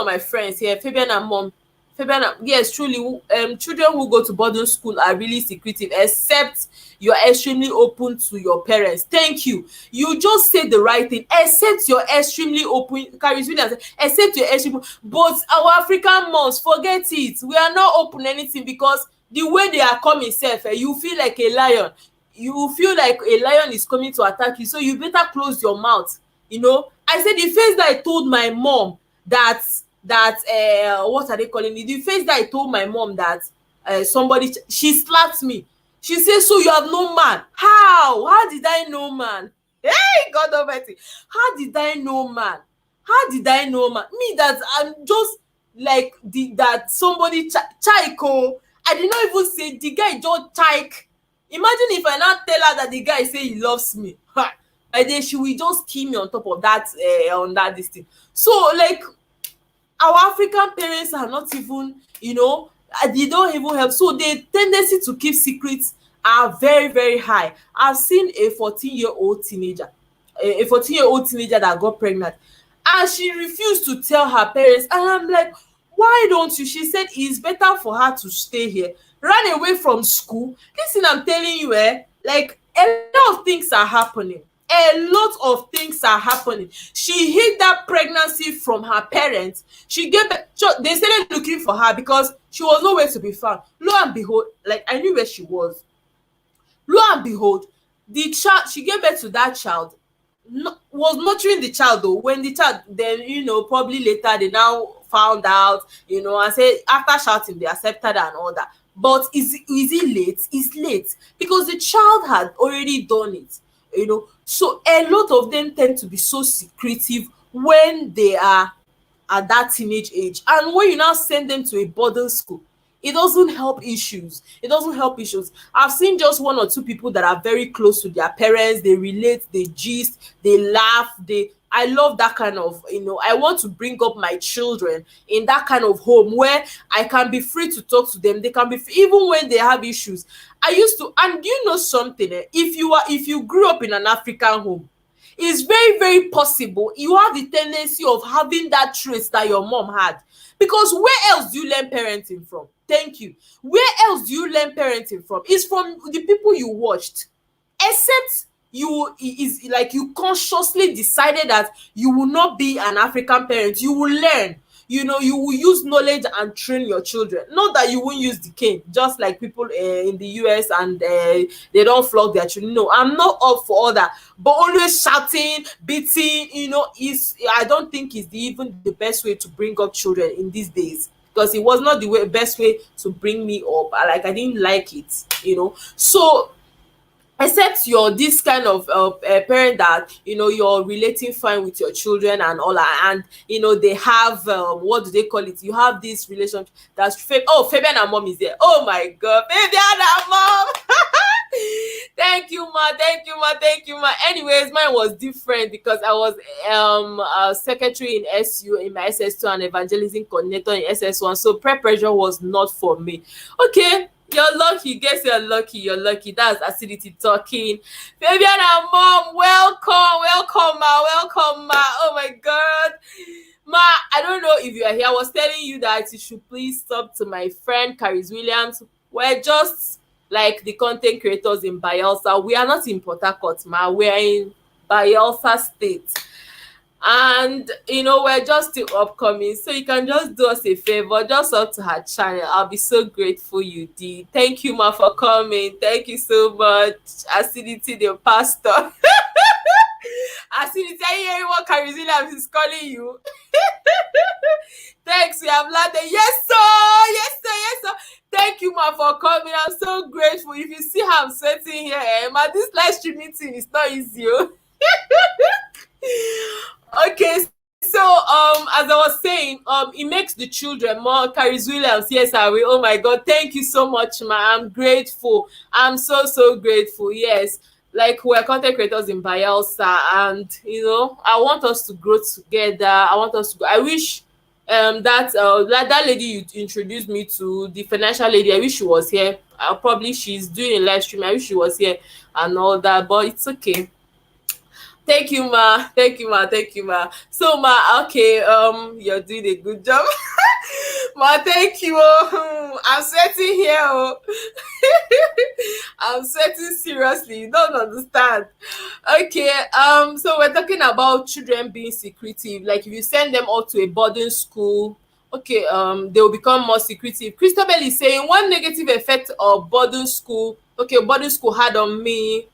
my friends here, Fabian and mom. Fabian, yes, truly, children who go to boarding school are really secretive, except you're extremely open to your parents. Thank you. You just said the right thing. Except you're extremely open, Caris Williams, except you're extremely, but our African moms, forget it. We are not open anything, because the way they are coming self, you feel like a lion. You feel like a lion is coming to attack you, so you better close your mouth. I said the face that I told my mom that what are they calling it? The face that I told my mom that somebody, she slapped me. She said, so you have no man? How did I know man? Hey, God almighty, how did I know man? How did I know man? Me, that I'm just like that somebody chaiko. I did not even say the guy just chaik. Imagine if I now tell her that the guy say he loves me. And then she will just kill me on top of that, on that this thing. So like, our African parents are not even, they don't even help. So the tendency to keep secrets are very, very high. I've seen a 14-year-old teenager, that got pregnant. and she refused to tell her parents. And I'm like, why don't you? She said it's better for her to stay here, run away from school. This thing I'm telling you, like a lot of things are happening. A lot of things are happening. She hid that pregnancy from her parents. She gave they started looking for her because she was nowhere to be found. Lo and behold, like I knew where she was. Lo and behold, the child, she gave birth to that child, no, was nurturing the child though. When the child, then probably later they now found out, and say after shouting they accepted and all that. But is it late? It's late because the child had already done it. So a lot of them tend to be so secretive when they are at that teenage age. And when you now send them to a boarding school, it doesn't help issues. It doesn't help issues. I've seen just one or two people that are very close to their parents. They relate, they gist, they laugh. I love that kind of, I want to bring up my children in that kind of home where I can be free to talk to them. They can be free, even when they have issues. I used to, and you know something, if you grew up in an African home, it's very, very possible you have the tendency of having that trait that your mom had. Because where else do you learn parenting from? Thank you. Where else do you learn parenting from? It's from the people you watched. Except you is like you consciously decided that you will not be an African parent. You will learn. You will use knowledge and train your children. Not that you won't use the cane, just like people in the US, and they don't flog their children. No, I'm not up for all that. But always shouting, beating, is I don't think is even the best way to bring up children in these days. Because it was not the best way to bring me up. I didn't like it. So except you're this kind of parent that you're relating fine with your children and all that, and they have what do they call it, you have this relationship that's Fabian and mom is there. Oh my god, Fabian and mom. Thank you ma, thank you ma, thank you ma. Anyways, mine was different because I was a secretary in SU in my SS2 and evangelism coordinator in SS1, so prep pressure was not for me. Okay, you're lucky. Guess you're lucky. You're lucky. That's acidity talking. Fabian and mom, welcome, welcome, ma, welcome, ma. Oh my god, ma. I don't know if you are here. I was telling you that you should please talk to my friend Caris Williams. We're just like the content creators in Bayelsa. We are not in Port Harcourt, ma. We are in Bayelsa State. And we're just still upcoming, so you can just do us a favor, just up to her channel. I'll be so grateful you did. Thank you ma for coming. Thank you so much. Acidity the pastor. Acidity, are you hearing what Carizilla is calling you? Thanks, we have landed. Yes sir, yes sir, yes sir. Thank you ma for coming. I'm so grateful. If you see how I'm sweating here, ma, this live stream meeting is not easy. Okay, so as I was saying, it makes the children more. Caris Williams, yes I will. Oh my god, thank you so much ma, I'm grateful. I'm so grateful. Yes, like we're content creators in Bayelsa, and I want us to grow together. I want us to I wish that lady you introduced me to, the financial lady, I wish she was here. Probably she's doing a live stream. I wish she was here and all that, but it's okay. Thank you, ma. Thank you, ma. Thank you, ma. So, ma, okay, you're doing a good job. Ma, thank you. I'm sweating here. I'm sweating seriously. You don't understand. Okay, so we're talking about children being secretive. Like if you send them all to a boarding school, okay, they will become more secretive. Christabel is saying one negative effect of boarding school. Okay, boarding school had on me.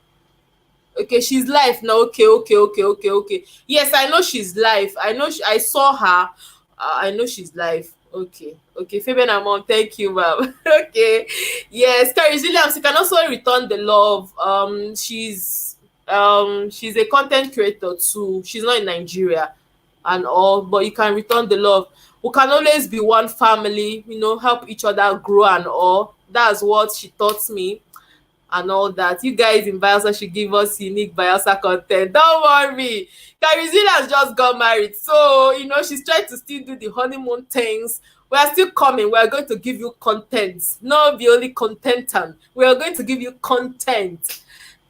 Okay, she's live now. Okay. Yes, I know she's live. I know I saw her. I know she's live. Okay. Fabian and mom, thank you, ma'am. Okay. Yes, Caris Williams, you can also return the love. She's a content creator too. She's not in Nigeria and all, but you can return the love. We can always be one family, help each other grow and all. That's what she taught me and all that. You guys in Bayelsa should give us unique Bayelsa content. Don't worry. Carizina has just got married. So, she's trying to still do the honeymoon things. We are still coming. We are going to give you content. Not the only contentant. We are going to give you content.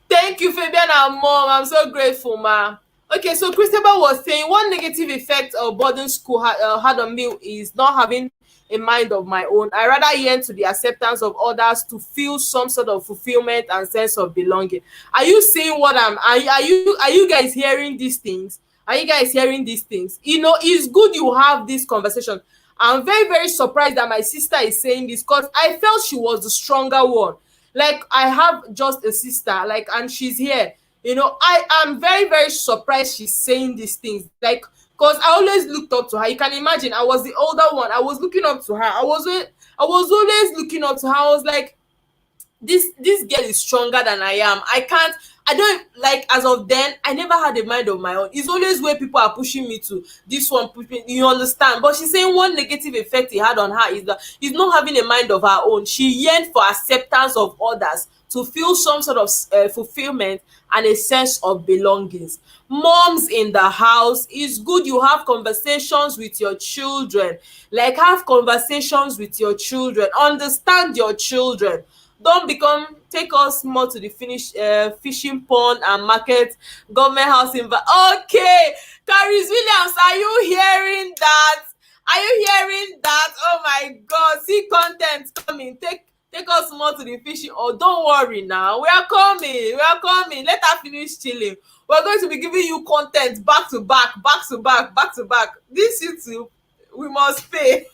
Thank you, Fabian and mom. I'm so grateful, ma. Okay, so Christabel was saying one negative effect of boarding school had on me is not having a mind of my own. I rather yearn to the acceptance of others to feel some sort of fulfillment and sense of belonging. Are you seeing what are you guys hearing these things? Are you guys hearing these things? You know, it's good you have this conversation. I'm very, very surprised that my sister is saying this because I felt she was the stronger one. Like I have just a sister, like, and she's here. You know, I am very, very surprised she's saying these things. Like, because I always looked up to her. You can imagine, I was the older one. I was looking up to her. I was always looking up to her. I was like, this girl is stronger than I am. I don't like, as of then, I never had a mind of my own. It's always where people are pushing me to this one, push me, you understand? But she's saying one negative effect it had on her is that she's not having a mind of her own. She yearned for acceptance of others to feel some sort of fulfillment and a sense of belongings. Moms in the house, it's good you have conversations with your children. Like, have conversations with your children, understand your children. Don't become take us more to the finish fishing pond and market government house in okay. Caris Williams, are you hearing that? Are you hearing that? Oh my god, see content coming. Take us more to the fishing. Oh, don't worry now, we are coming, let her finish chilling. We're going to be giving you content back to back, back to back. This YouTube, we must pay.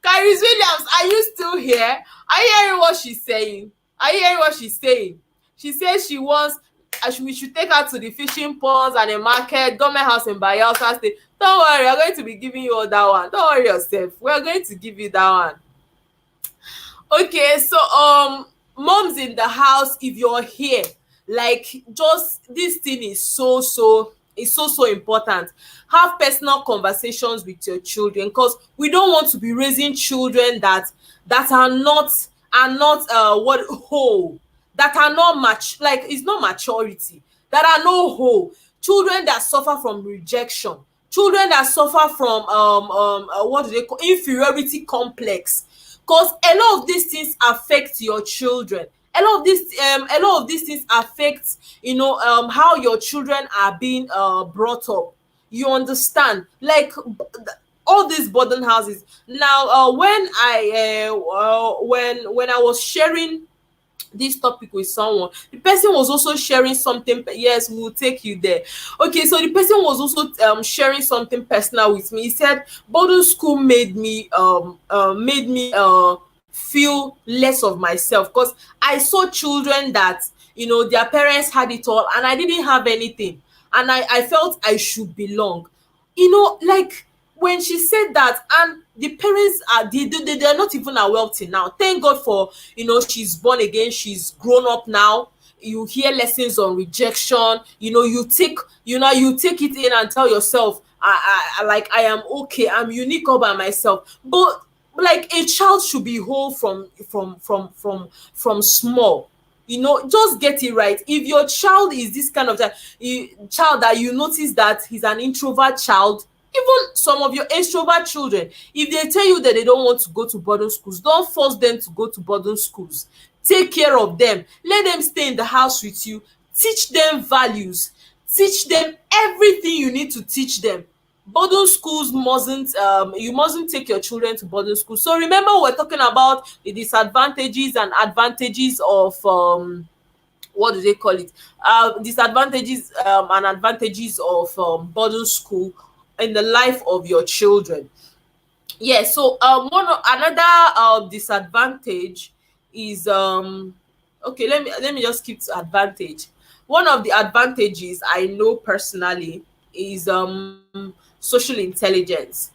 Caris Williams, are you still here? Are you hearing what she's saying? Are you hearing what she's saying? She says she wants, we should take her to the fishing ponds and the market, government house in Bayelsa State. Don't worry, we're going to be giving you all that one. Don't worry yourself. We're going to give you that one. Okay, so moms in the house, if you're here, like, just this thing is so important. Have personal conversations with your children, because we don't want to be raising children that are not what whole, that are not much, like, it's not maturity, that are no whole. Children that suffer from rejection, children that suffer from what do they call, inferiority complex, because a lot of these things affect your children. A lot of these things affect, how your children are being brought up. You understand? Like, all these boarding houses now. When I was sharing this topic with someone, the person was also sharing something. Yes, we'll take you there. Okay, so the person was also sharing something personal with me. He said boarding school made me feel less of myself, because I saw children that, their parents had it all and I didn't have anything, and I felt I should belong. Like, when she said that, and the parents are they're not even a wealthy now. Thank God for, she's born again, she's grown up now. You hear lessons on rejection. You take it in and tell yourself, I am okay, I'm unique all by myself. But, like, a child should be whole from small. Just get it right. If your child is this kind of child that you notice that he's an introvert child, even some of your extrovert children, if they tell you that they don't want to go to boarding schools, don't force them to go to boarding schools. Take care of them, let them stay in the house with you, teach them values, teach them everything you need to teach them. Boarding schools mustn't you mustn't take your children to boarding school. So remember, we're talking about the disadvantages and advantages of what do they call it, disadvantages and advantages of boarding school in the life of your children. Yeah, so another disadvantage is okay, let me just keep to advantage. One of the advantages I know personally is social intelligence.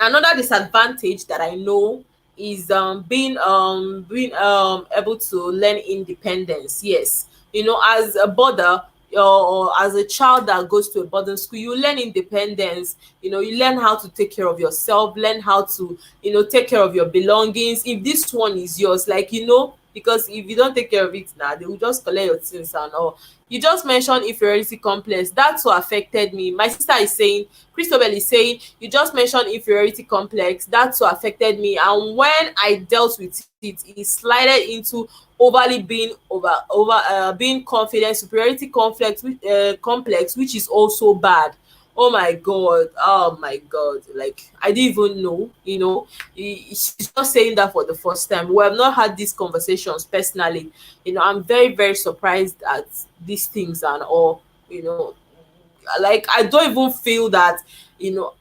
Another disadvantage that I know is being able to learn independence. Yes, as a border, or as a child that goes to a boarding school, you learn independence. You learn how to take care of yourself, learn how to take care of your belongings. If this one is yours, like, because if you don't take care of it now, they will just collect your things and all. You just mentioned inferiority complex. That's what affected me. My sister is saying, Christobel is saying, you just mentioned inferiority complex. That's what affected me. And when I dealt with it, it slided into overly being being confident, superiority complex, which is also bad. Oh my god, oh my god, like I didn't even know, she's just saying that for the first time. We have not had these conversations personally. I'm very, very surprised at these things and all. you know like I don't even feel that.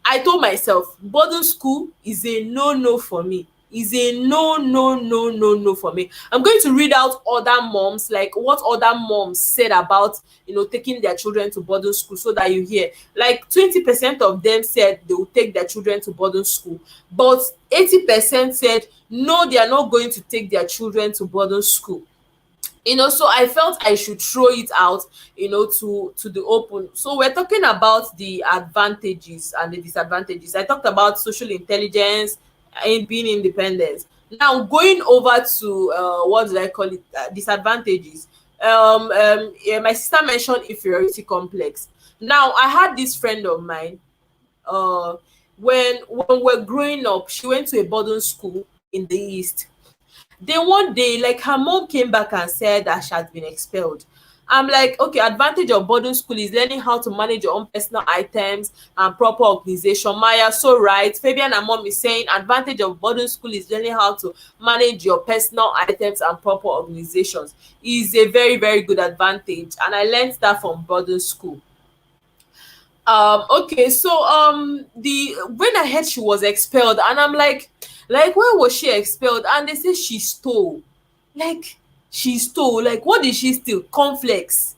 I told myself boarding school is a no for me. Is a no for me. I'm going to read out other moms, like what other moms said about taking their children to boarding school, so that you hear. Like 20% of them said they will take their children to boarding school, but 80% said no, they are not going to take their children to boarding school. So I felt I should throw it out, to the open. So we're talking about the advantages and the disadvantages. I talked about social intelligence and being independent. Now going over to what did I call it, disadvantages. Yeah, my sister mentioned inferiority complex. Now I had this friend of mine. uh when we're growing up, she went to a boarding school in the east. Then one day, like, her mom came back and said that she had been expelled. I'm like, okay, advantage of boarding school is learning how to manage your own personal items and proper organization. Maya, so right. Fabian and mom is saying advantage of boarding school is learning how to manage your personal items and proper organizations. Is a very, very good advantage. And I learned that from boarding school. Okay, so the when I heard she was expelled, and I'm like, why was she expelled? And they say she stole. Like, she stole. Like, what did she steal? Cornflakes.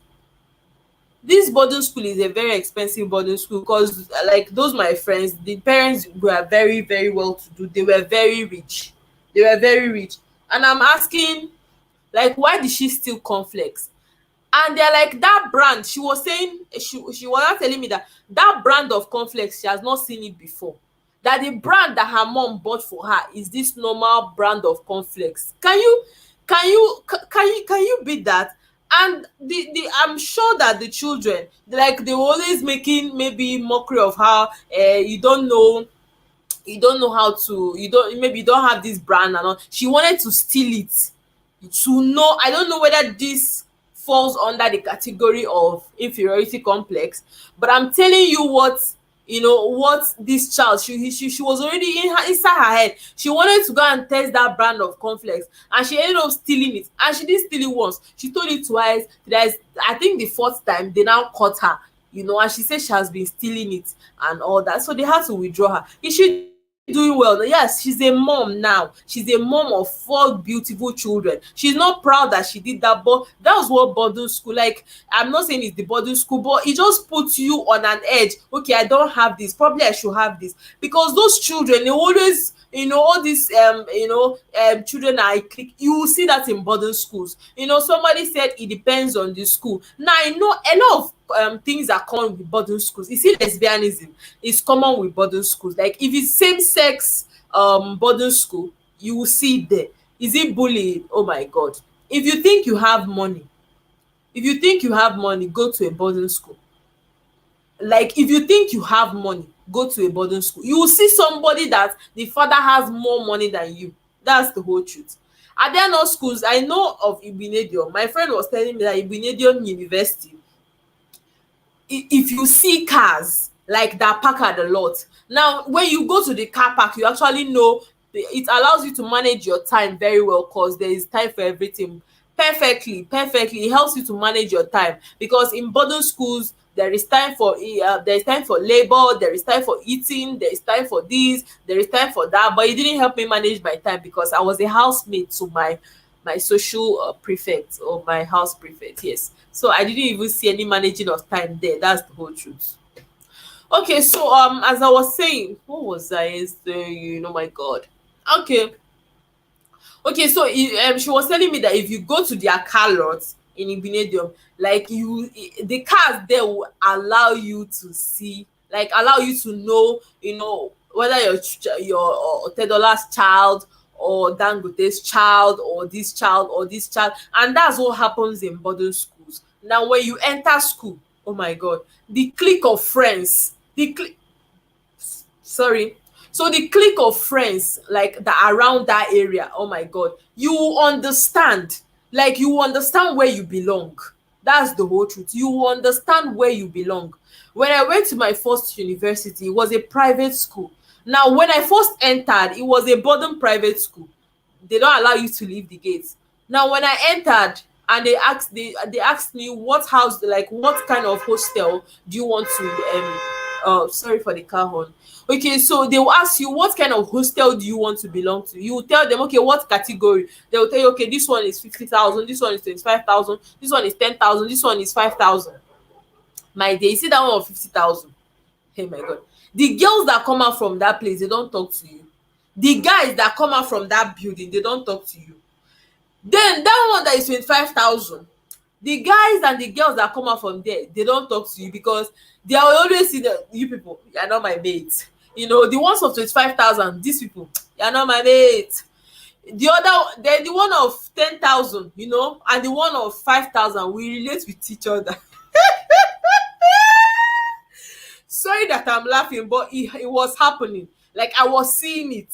This boarding school is a very expensive boarding school, because like those my friends, the parents were very, very well to do. They were very rich. They were very rich. And I'm asking, like, why did she steal cornflakes? And they're like, that brand, she was saying, she was not telling me that that brand of cornflakes, she has not seen it before. That the brand that her mom bought for her is this normal brand of cornflakes. Can you beat that? And the I'm sure that the children, like, they were always making maybe mockery of how, you don't know how to, maybe you don't have this brand and all. She wanted to steal it, to know. I don't know whether this falls under the category of inferiority complex, but I'm telling you what this child, she was already inside her head. She wanted to go and test that brand of cornflakes, and she ended up stealing it. And she didn't steal it once, she told it twice. I think the fourth time they now caught her, and she said she has been stealing it and all that, so they had to withdraw her. Is she doing well? Yes, she's a mom now. She's a mom of four beautiful children. She's not proud that she did that, but that was what boarding school, like, I'm not saying it's the boarding school, but it just puts you on an edge. Okay, I don't have this, probably I should have this. Because those children, they always, all these children I click, you will see that in boarding schools. Somebody said it depends on the school. Now I know a lot of things are common with boarding schools. You see, lesbianism is common with boarding schools. Like, if it's same sex boarding school, you will see it there. Is it bullying? Oh my god. If you think you have money, go to a boarding school. Like, if you think you have money, go to a boarding school. You will see somebody that the father has more money than you. That's the whole truth. Are there not schools? I know of Ibinedion. My friend was telling me that Ibinedion University, if you see cars like that park at the lot, now when you go to the car park, you actually know it allows you to manage your time very well, because there is time for everything. Perfectly, it helps you to manage your time, because in boarding schools there is time for labor, there is time for eating, there is time for this, there is time for that. But it didn't help me manage my time, because I was a housemate to my social prefect, or my house prefect. Yes, so I didn't even see any managing of time there. That's the whole truth. Okay, so as I was saying, what was I saying? Oh my god. Okay. Okay, so she was telling me that if you go to their car lot in Ibinedium, like, the cars there will allow you to see, like, allow you to know, whether your Tedola's child, or Dangote's child, or this child. And that's what happens in boarding schools. Now when you enter school, oh my god, the clique of friends, sorry, so the clique of friends, like, that around that area, oh my god, you will understand. Like, you understand where you belong. That's the whole truth. You understand where you belong. When I went to my first university, it was a private school. Now, when I first entered, it was a boarding private school. They don't allow you to leave the gates. Now, when I entered, and they asked me what house, like what kind of hostel do you want to sorry for the car horn. Okay, so they will ask you what kind of hostel do you want to belong to. You will tell them, okay, what category. They will tell you, okay, this one is 50,000, this one is 25,000, this one is 10,000, this one is 5,000. My day, you see that one of 50,000. Hey my God, the girls that come out from that place, they don't talk to you. The guys that come out from that building, they don't talk to you. Then that one that is 25,000, the guys and the girls that come out from there, they don't talk to you, because they will always see that you people, you are not my mate. You know, the ones of 25,000, these people, you are not my mate. The other, then the one of 10,000, you know, and the one of 5,000, we relate with each other. Sorry that I'm laughing, but it was happening. Like, I was seeing it.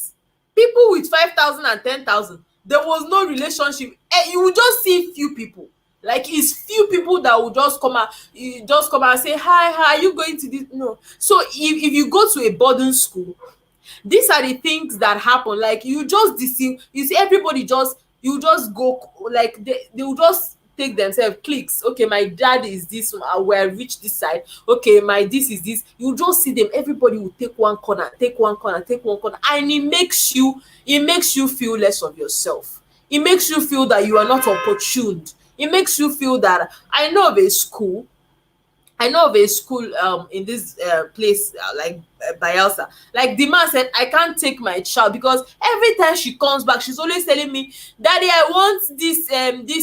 People with 5,000 and 10,000, there was no relationship. You will just see few people. Like, it's few people that will just come out, you just come out and say, hi, are you going to this? No. So if you go to a boarding school, these are the things that happen. Like, you just deceive, you see everybody just, you just go, like they will just take themselves clicks. Okay, my dad is this, where I reach this side. Okay, my this is this. You just see them, everybody will take one corner, take one corner, take one corner, and it makes you feel less of yourself. It makes you feel that you are not opportuned. It makes you feel that, I know of a school in this place, like Bayelsa. Like, the man said, I can't take my child because every time she comes back, she's always telling me, Daddy, I want this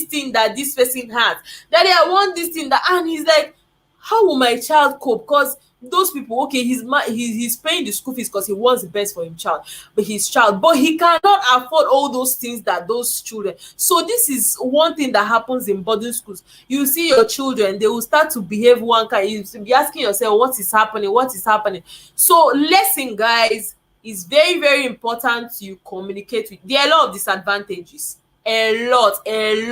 thing that this person has. Daddy, I want this thing that, and he's like, how will my child cope? Because those people, okay, he's paying the school fees because he wants the best for his child, but he cannot afford all those things that those children. So this is one thing that happens in boarding schools. You see your children, they will start to behave one kind. You be asking yourself, what is happening? What is happening? So, lesson, guys, is very, very important to communicate with. There are a lot of disadvantages. A lot. Guys,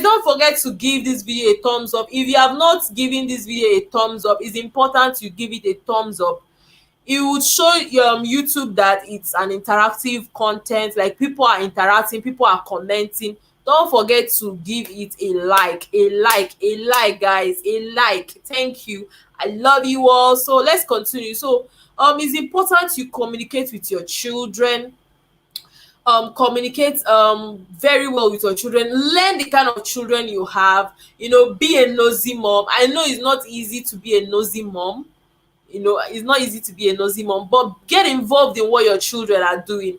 don't forget to give this video a thumbs up. If you have not given this video a thumbs up, it's important you give it a thumbs up. It would show YouTube that it's an interactive content, like people are interacting, people are commenting. Don't forget to give it a like, guys, a like. Thank you. I love you all. So let's continue. So it's important you communicate with your children. Communicate very well with your children. Learn the kind of children you have. You know, be a nosy mom. I know it's not easy to be a nosy mom. You know, it's not easy to be a nosy mom, but get involved in what your children are doing.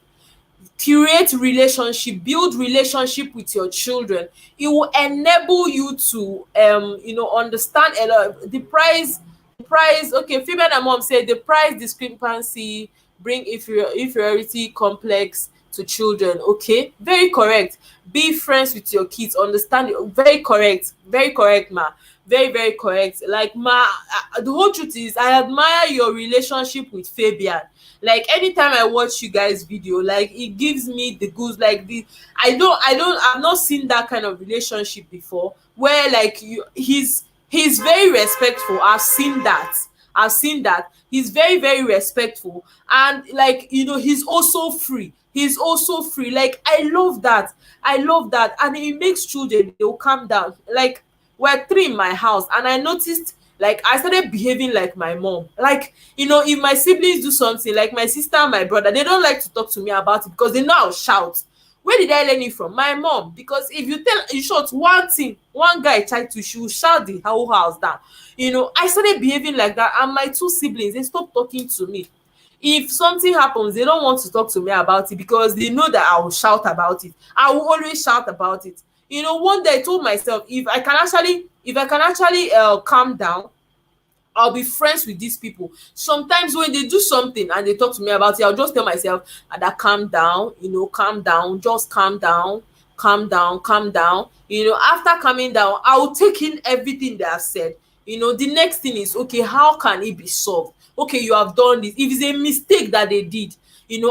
Create relationship, build relationship with your children. It will enable you to understand a lot. The price, okay, female and mom say the price discrepancy bring inferiority complex to children. Okay, very correct. Be friends with your kids, understand it. Very correct, ma. Very, very correct. Like, ma, the whole truth is I admire your relationship with Fabian. Like, anytime I watch you guys video, like, it gives me the goose. Like, the I've not seen that kind of relationship before, where like he's very respectful. I've seen that he's very, very respectful, and like, he's also free. Like, I love that, and it makes children, they'll calm down. Like, we're three in my house, and I noticed, like, I started behaving like my mom. Like, if my siblings do something, like my sister and my brother, they don't like to talk to me about it because they know I'll shout. Where did I learn it from? My mom. Because if you tell, in short, one thing, one guy tried to, she will shout the whole house down. I started behaving like that, and my two siblings, they stopped talking to me. If something happens, they don't want to talk to me about it because they know that I will shout about it. I will always shout about it. One day I told myself, if I can actually calm down, I'll be friends with these people. Sometimes when they do something and they talk to me about it, I'll just tell myself, that calm down, calm down, just calm down, calm down, calm down. After calming down, I'll take in everything they have said. The next thing is, okay, how can it be solved? Okay, you have done this. If it's a mistake that they did,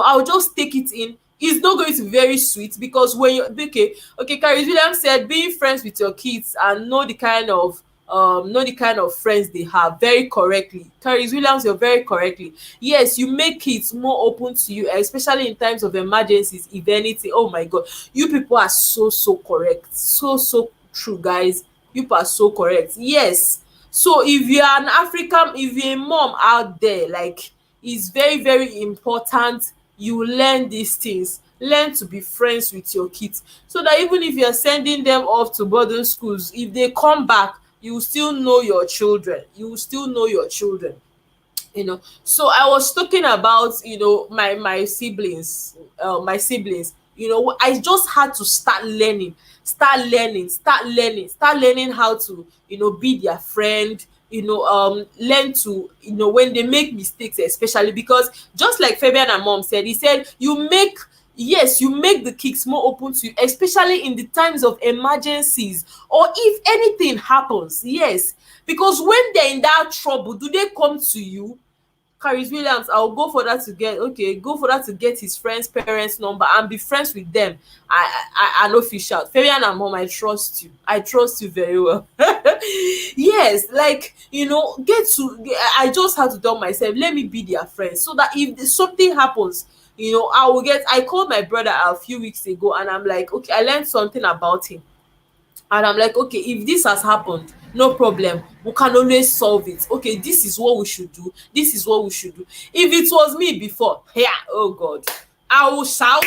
I'll just take it in, It's not going to be very sweet, because when you okay, Carrie Williams said being friends with your kids and know the kind of friends they have. Very correctly, Carrie Williams, you're very correctly. Yes, you make kids more open to you, especially in times of emergencies, if anything. Oh my god, you people are so correct, so true, guys. You people are so correct. Yes. So if you're an African, if you're a mom out there, like, it's very important you learn these things. Learn to be friends with your kids, so that even if you're sending them off to boarding schools, if they come back, you will still know your children. You will still know your children. So I was talking about, my siblings, I just had to start learning how to, be their friend, learn to, when they make mistakes, especially because, just like Fabian and mom said, he said, you make the kids more open to you, especially in the times of emergencies, or if anything happens. Yes, because when they're in that trouble, do they come to you? Caris Williams, I'll go further to get his friend's parents' number and be friends with them. I no fit shout. Fabian and mom, I trust you. I trust you very well. Yes, like, I just have to tell myself, let me be their friend, so that if something happens, I called my brother a few weeks ago, and I'm like, okay, I learned something about him. And I'm like, okay, if this has happened, no problem, we can always solve it. Okay, this is what we should do, this is what we should do. If it was me before, yeah, oh god, I will shout,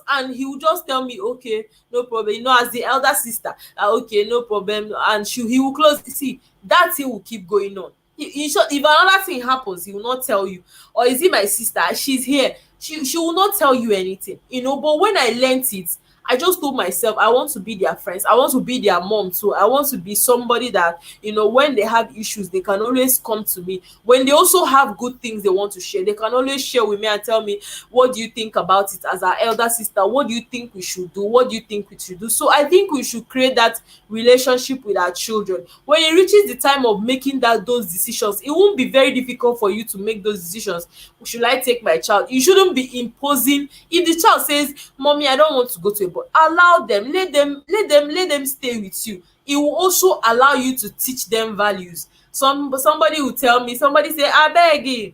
and he will just tell me, okay, no problem, as the elder sister, okay, no problem, and he will close. See, that thing will keep going on. In short, if another thing happens, he will not tell you. Or is it my sister, she's here, she will not tell you anything. But when I learnt it, I just told myself, I want to be their friends. I want to be their mom too. I want to be somebody that, when they have issues, they can always come to me. When they also have good things they want to share, they can always share with me and tell me, what do you think about it as our elder sister? What do you think we should do? What do you think we should do? So I think we should create that relationship with our children. When it reaches the time of making those decisions, it won't be very difficult for you to make those decisions. Should I take my child? You shouldn't be imposing. If the child says, mommy, I don't want to go to a boy, allow them, let them stay with you. It will also allow you to teach them values. Somebody will tell me, somebody say, abeg,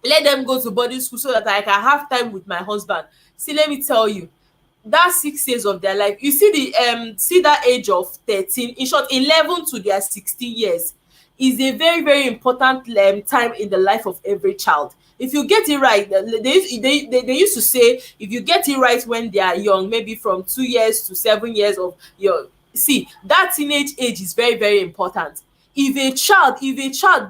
let them go to boarding school so that I can have time with my husband. See, let me tell you, that 6 years of their life, you see that age of 13, in short 11 to their 16 years, is a very important time in the life of every child. If you get it right, they used to say, if you get it right when they are young, maybe from 2 years to 7 years of your, see, that teenage age is very important. If a child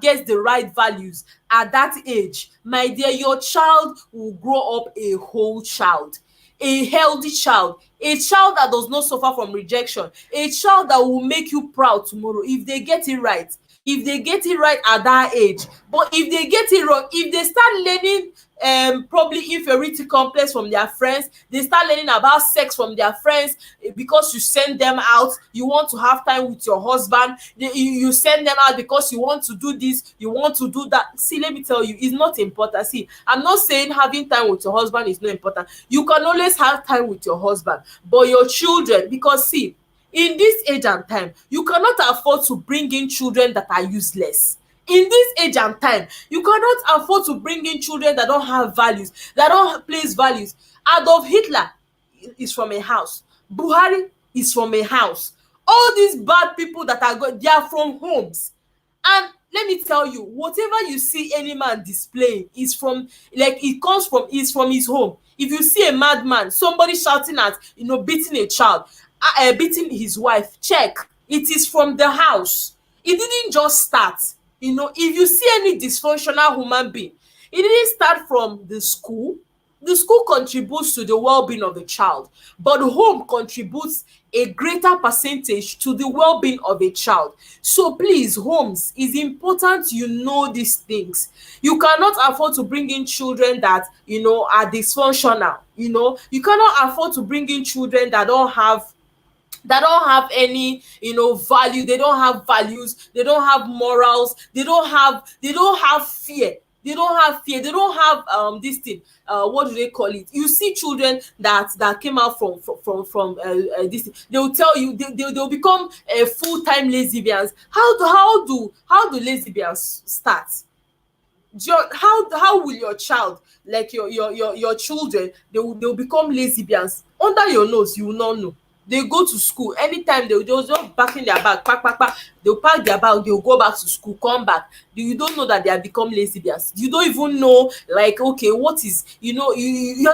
gets the right values at that age, my dear, your child will grow up a whole child, a healthy child, a child that does not suffer from rejection, a child that will make you proud tomorrow, if they get it right. If they get it right at that age. But if they get it wrong, if they start learning probably inferiority complex from their friends, they start learning about sex from their friends, because you send them out, you want to have time with your husband, you send them out because you want to do this, you want to do that. See, let me tell you, it's not important. See, I'm not saying having time with your husband is not important. You can always have time with your husband, but your children, because see, in this age and time, you cannot afford to bring in children that are useless. In this age and time, you cannot afford to bring in children that don't have values, that don't place values. Adolf Hitler is from a house. Buhari is from a house. All these bad people that are good, they are from homes. And let me tell you, whatever you see any man displaying is from, like, is from his home. If you see a madman, somebody shouting at, beating a child, beating his wife, check, it is from the house. It didn't just start. If you see any dysfunctional human being, it didn't start from the school. The school contributes to the well-being of the child, but home contributes a greater percentage to the well-being of a child. So please, homes, is important these things. You cannot afford to bring in children that are dysfunctional. You cannot afford to bring in children that don't have any value. They don't have values, they don't have morals, they don't have fear. They don't have fear. They don't have this thing. What do they call it? You see children that came out from this thing. They will tell you they'll become full-time lesbians. How do lesbians start? How will your child, like your children, they'll become lesbians under your nose? You will not know. They go to school anytime, they'll just pack in their bag, pack, they'll pack their bag, they'll go back to school, come back. You don't know that they have become lesbians. You don't even know, like, okay, what is, you're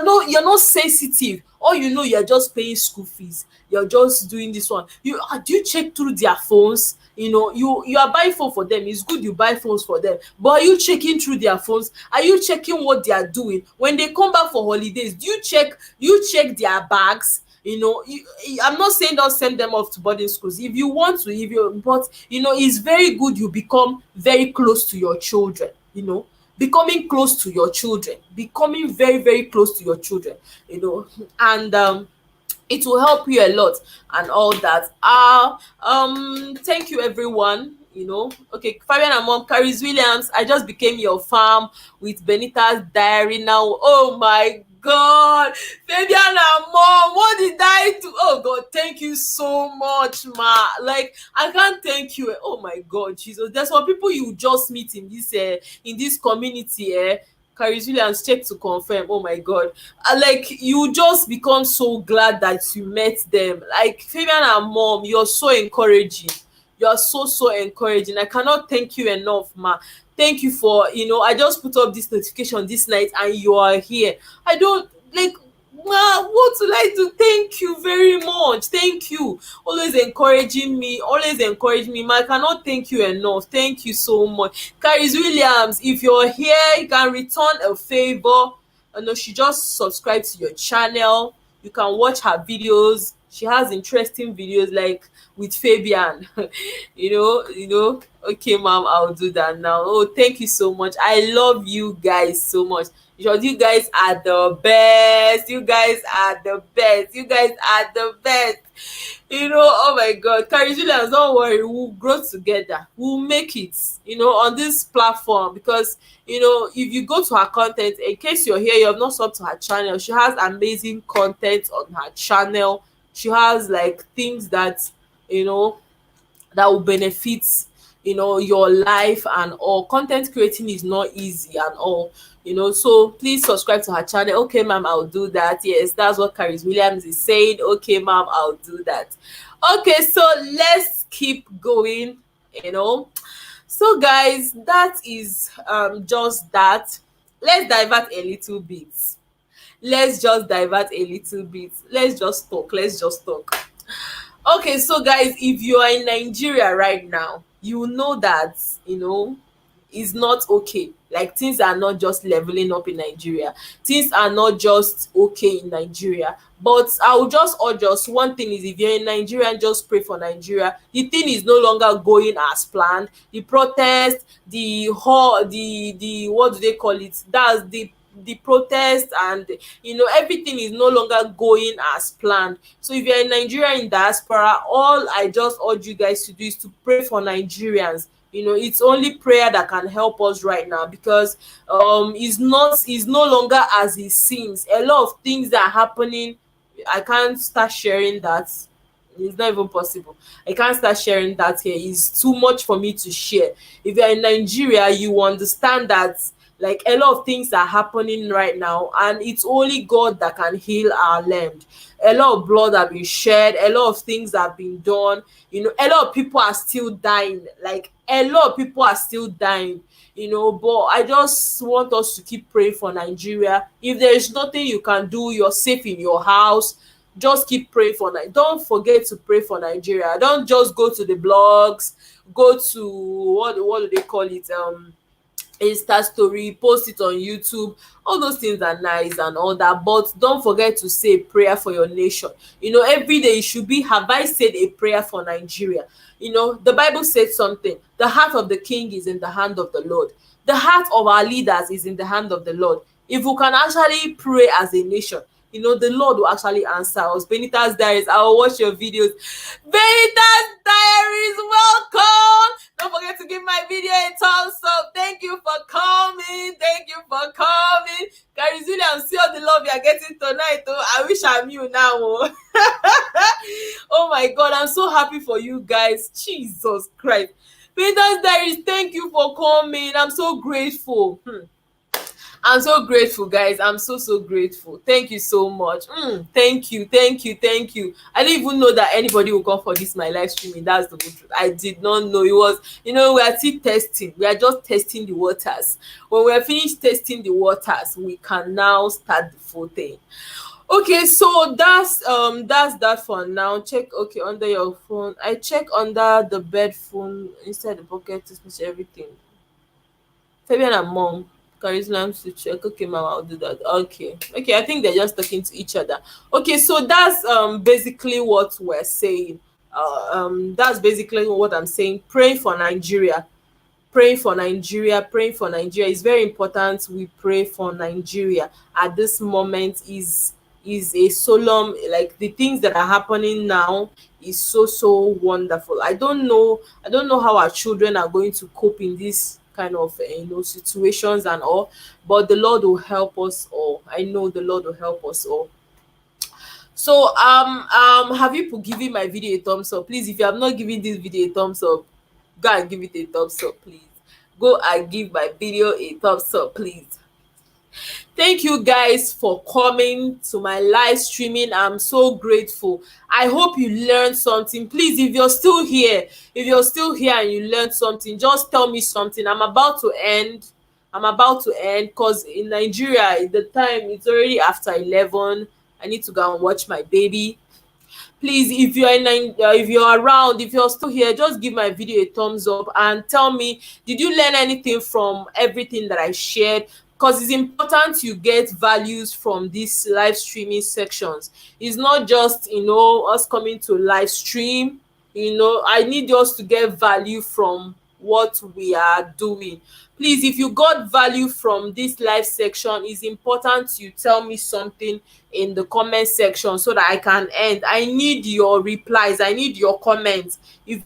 not sensitive. All you know, you're just paying school fees, you're just doing this one. Do you check through their phones? You are buying phone for them. It's good you buy phones for them, but are you checking through their phones? Are you checking what they are doing when they come back for holidays? Do you check their bags? I'm not saying don't send them off to boarding schools if you want to, but it's very good you become very close to your children. Becoming close to your children, becoming very, very close to your children, and it will help you a lot and all that. Thank you, everyone. Okay, Fabian and Mom, Caris Williams, I just became your farm with Benita's diary now. Oh my God, Fabian and Mom, what did I do? Oh God, thank you so much, ma. Like, I can't thank you. Oh my God, Jesus. There's some people you just meet in this community, Caris Williams, check to confirm. Oh my God, like, you just become so glad that you met them. Like, Fabian and Mom, you're so encouraging. You are so encouraging. I cannot thank you enough, ma. Thank you for, I just put up this notification this night and you are here. I don't, like, ma, what would I do? Thank you very much. Thank you. Always encouraging me. Always encourage me, ma. I cannot thank you enough. Thank you so much. Caris Williams, if you're here, you can return a favor. She just subscribe to your channel. You can watch her videos. She has interesting videos, like with Fabian. Okay, mom, I'll do that now. Oh, thank you so much. I love you guys so much. Because you guys are the best. You guys are the best. You guys are the best. Oh my God. Caris Williams, don't worry. We'll grow together. We'll make it, on this platform. Because, if you go to her content, in case you're here, you have not subbed to her channel, she has amazing content on her channel. She has, like, things that, that will benefit, your life and all. Content creating is not easy and all. So please subscribe to her channel. Okay, ma'am, I'll do that. Yes, that's what Caris Williams is saying. Okay, ma'am, I'll do that. Okay, so let's keep going. So guys, that is just that. Let's divert a little bit. Let's just talk. Okay, so guys, if you are in Nigeria right now, you know that it's not okay. Like, things are not just leveling up in Nigeria. Things are not just okay in Nigeria. But I will just urge us, one thing is, if you're in Nigeria, just pray for Nigeria. The thing is no longer going as planned. The protest, the what do they call it? That's the protest, and everything is no longer going as planned. So if you're in Nigeria, in diaspora, all I just urge you guys to do is to pray for Nigerians. It's only prayer that can help us right now, because it's no longer as it seems. A lot of things are happening. I can't start sharing that. It's not even possible. I can't start sharing that here. It's too much for me to share. If you're in Nigeria, you understand that, like, a lot of things are happening right now, and it's only God that can heal our land. A lot of blood have been shed, a lot of things have been done. A lot of people are still dying. Like, a lot of people are still dying. But I just want us to keep praying for Nigeria. If there is nothing you can do, you're safe in your house, just keep praying for Nigeria. Don't forget to pray for Nigeria. Don't just go to the blogs, go to what do they call it, Insta story, post it on YouTube. All those things are nice and all that, but don't forget to say a prayer for your nation. Every day it should be, have I said a prayer for Nigeria? The Bible said something. The heart of the king is in the hand of the Lord. The heart of our leaders is in the hand of the Lord. If we can actually pray as a nation, the Lord will actually answer us. Benita's Diaries, I will watch your videos. Benita's Diaries, welcome. Don't forget to give my video a thumbs up. Thank you for coming. are getting tonight. Oh, I wish I'm you now. Oh. Oh my God, I'm so happy for you guys. Jesus Christ. Peter's Diaries, thank you for coming. I'm so grateful. I'm so grateful, guys. I'm so grateful. Thank you so much. Thank you. I didn't even know that anybody will come for this my live streaming. That's the good truth. I did not know. It was, we are still testing. We are just testing the waters. When we are finished testing the waters, we can now start the full thing. Okay, so that's that for now. Check, okay, under your phone. I check under the bed phone inside the pocket to switch everything. Fabian and mom, charisma to check. Okay, mama, I'll do that. Okay. Okay, I think they're just talking to each other. Okay, so that's basically what we're saying. That's basically what I'm saying. Praying for Nigeria. Praying for Nigeria, praying for Nigeria. It's very important we pray for Nigeria at this moment. Is a solemn, like the things that are happening now is so wonderful. I don't know how our children are going to cope in this kind of situations and all, but the Lord will help us all. I know the Lord will help us all. So have you given my video a thumbs up? Please, if you have not given this video a thumbs up, go and give it a thumbs up, please. Go and give my video a thumbs up, please. Thank you guys for coming to my live streaming. I'm so grateful. I hope you learned something. Please, if you're still here and you learned something, just tell me something. I'm about to end because in Nigeria the time it's already after 11. I need to go and watch my baby. Please, if you're around, if you're still here, just give my video a thumbs up and tell me, did you learn anything from everything that I shared? Because it's important you get values from these live streaming sections. It's not just us coming to live stream. I need us to get value from what we are doing. Please, if you got value from this live section, it's important you tell me something in the comment section so that I can end. I need your replies. I need your comments. If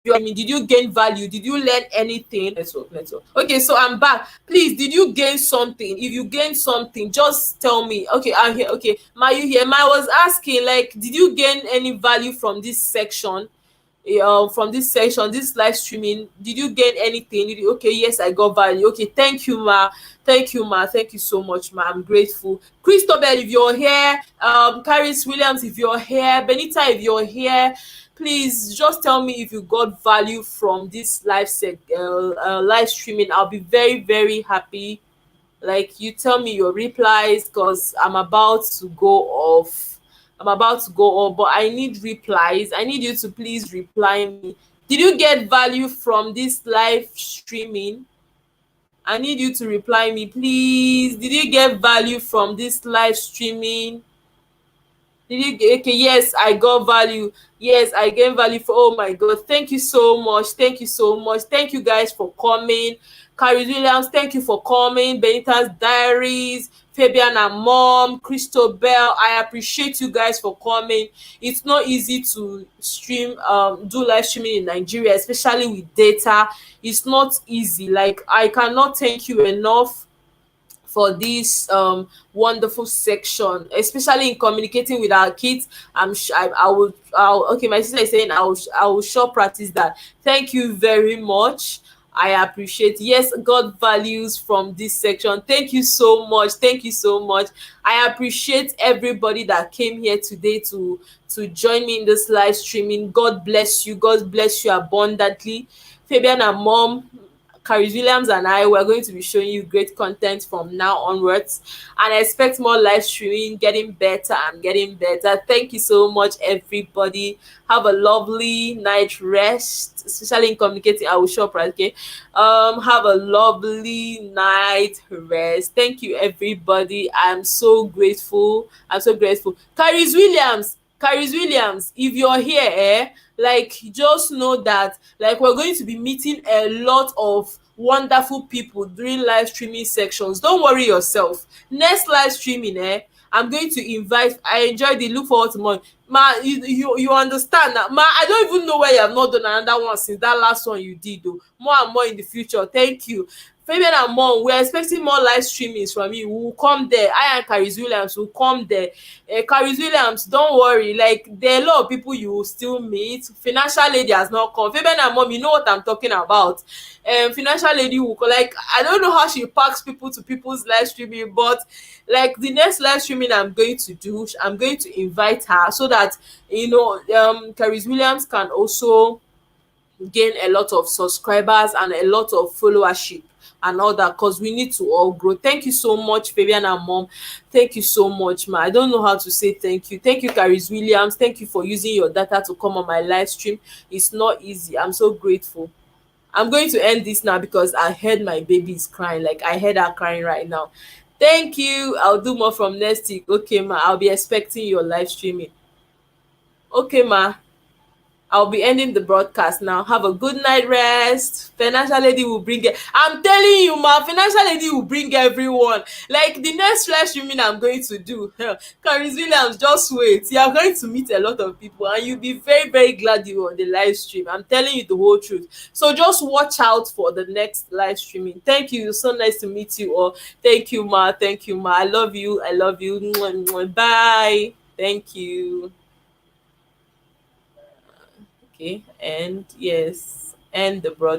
did you gain value? Did you learn anything? Network. Okay, so I'm back. Please, did you gain something? If you gain something, just tell me. Okay, I'm here. Okay, Ma, you here? Ma, I was asking, like, did you gain any value from this section? From this section, this live streaming, did you gain anything? Okay, yes, I got value. Okay, thank you, Ma. Thank you, Ma. Thank you so much, Ma. I'm grateful. Christopher, if you're here, Caris Williams, if you're here, Benita, if you're here, please just tell me if you got value from this live streaming. I'll be very happy. Like, you tell me your replies because I'm about to go off. But I need replies. I need you to please reply me. Did you get value from this live streaming? I need you to reply me, please. Did you get value from this live streaming? Did you get, okay, yes, I got value. Yes, I gain value for, oh my God. Thank you so much. Thank you so much. Thank you guys for coming. Carrie Williams, thank you for coming. Benita's Diaries, Fabian and Mom, Crystal Bell, I appreciate you guys for coming. It's not easy to do live streaming in Nigeria, especially with data. It's not easy. Like, I cannot thank you enough for this wonderful section, especially in communicating with our kids. Okay, my sister is saying I will sure practice that. Thank you very much. I appreciate. Yes, God values from this section. Thank you so much. Thank you so much. I appreciate everybody that came here today to join me in this live streaming. God bless you. God bless you abundantly. Fabian and Mom, Caris Williams and I, we're going to be showing you great content from now onwards, and I expect more live streaming, getting better and getting better. Thank you so much, everybody. Have a lovely night rest, especially in communicating. I will shop, right? Okay. Have a lovely night rest. Thank you, everybody. I'm so grateful. Caris Williams, if you're here, like, just know that, like, we're going to be meeting a lot of wonderful people during live streaming sections. Don't worry yourself. Next live streaming, I'm going to invite. I enjoyed it. Look forward to more. Ma, you understand that? Ma, I don't even know why you have not done another one since that last one you did though. More and more in the future. Thank you. Fabian and Mom, we're expecting more live streamings from you. We will come there. I and Caris Williams will come there. Caris Williams, don't worry. Like, there are a lot of people you will still meet. Financial lady has not come. Fabian and Mom, you know what I'm talking about. Financial lady will come. Like, I don't know how she packs people to people's live streaming, but like the next live streaming I'm going to do, I'm going to invite her so that Caris Williams can also gain a lot of subscribers and a lot of followership and all that, because we need to all grow. Thank you so much, Fabian and Mom. Thank you so much, ma. I don't know how to say thank you. Thank you, Caris Williams. Thank you for using your data to come on my live stream. It's not easy. I'm so grateful. I'm going to end this now because I heard my baby is crying. Like, I heard her crying right now. Thank you. I'll do more from next week. Okay, ma. I'll be expecting your live streaming. Okay, ma. I'll be ending the broadcast now. Have a good night rest. Financial lady will bring it. I'm telling you, ma, financial lady will bring everyone. Like the next live streaming I'm going to do. Caris Williams, just wait. You are going to meet a lot of people and you'll be very, very glad you were on the live stream. I'm telling you the whole truth. So just watch out for the next live streaming. Thank you. So nice to meet you all. Thank you, ma. Thank you, ma. I love you. I love you. Mwah, mwah. Bye. Thank you. Okay, and yes, and the broad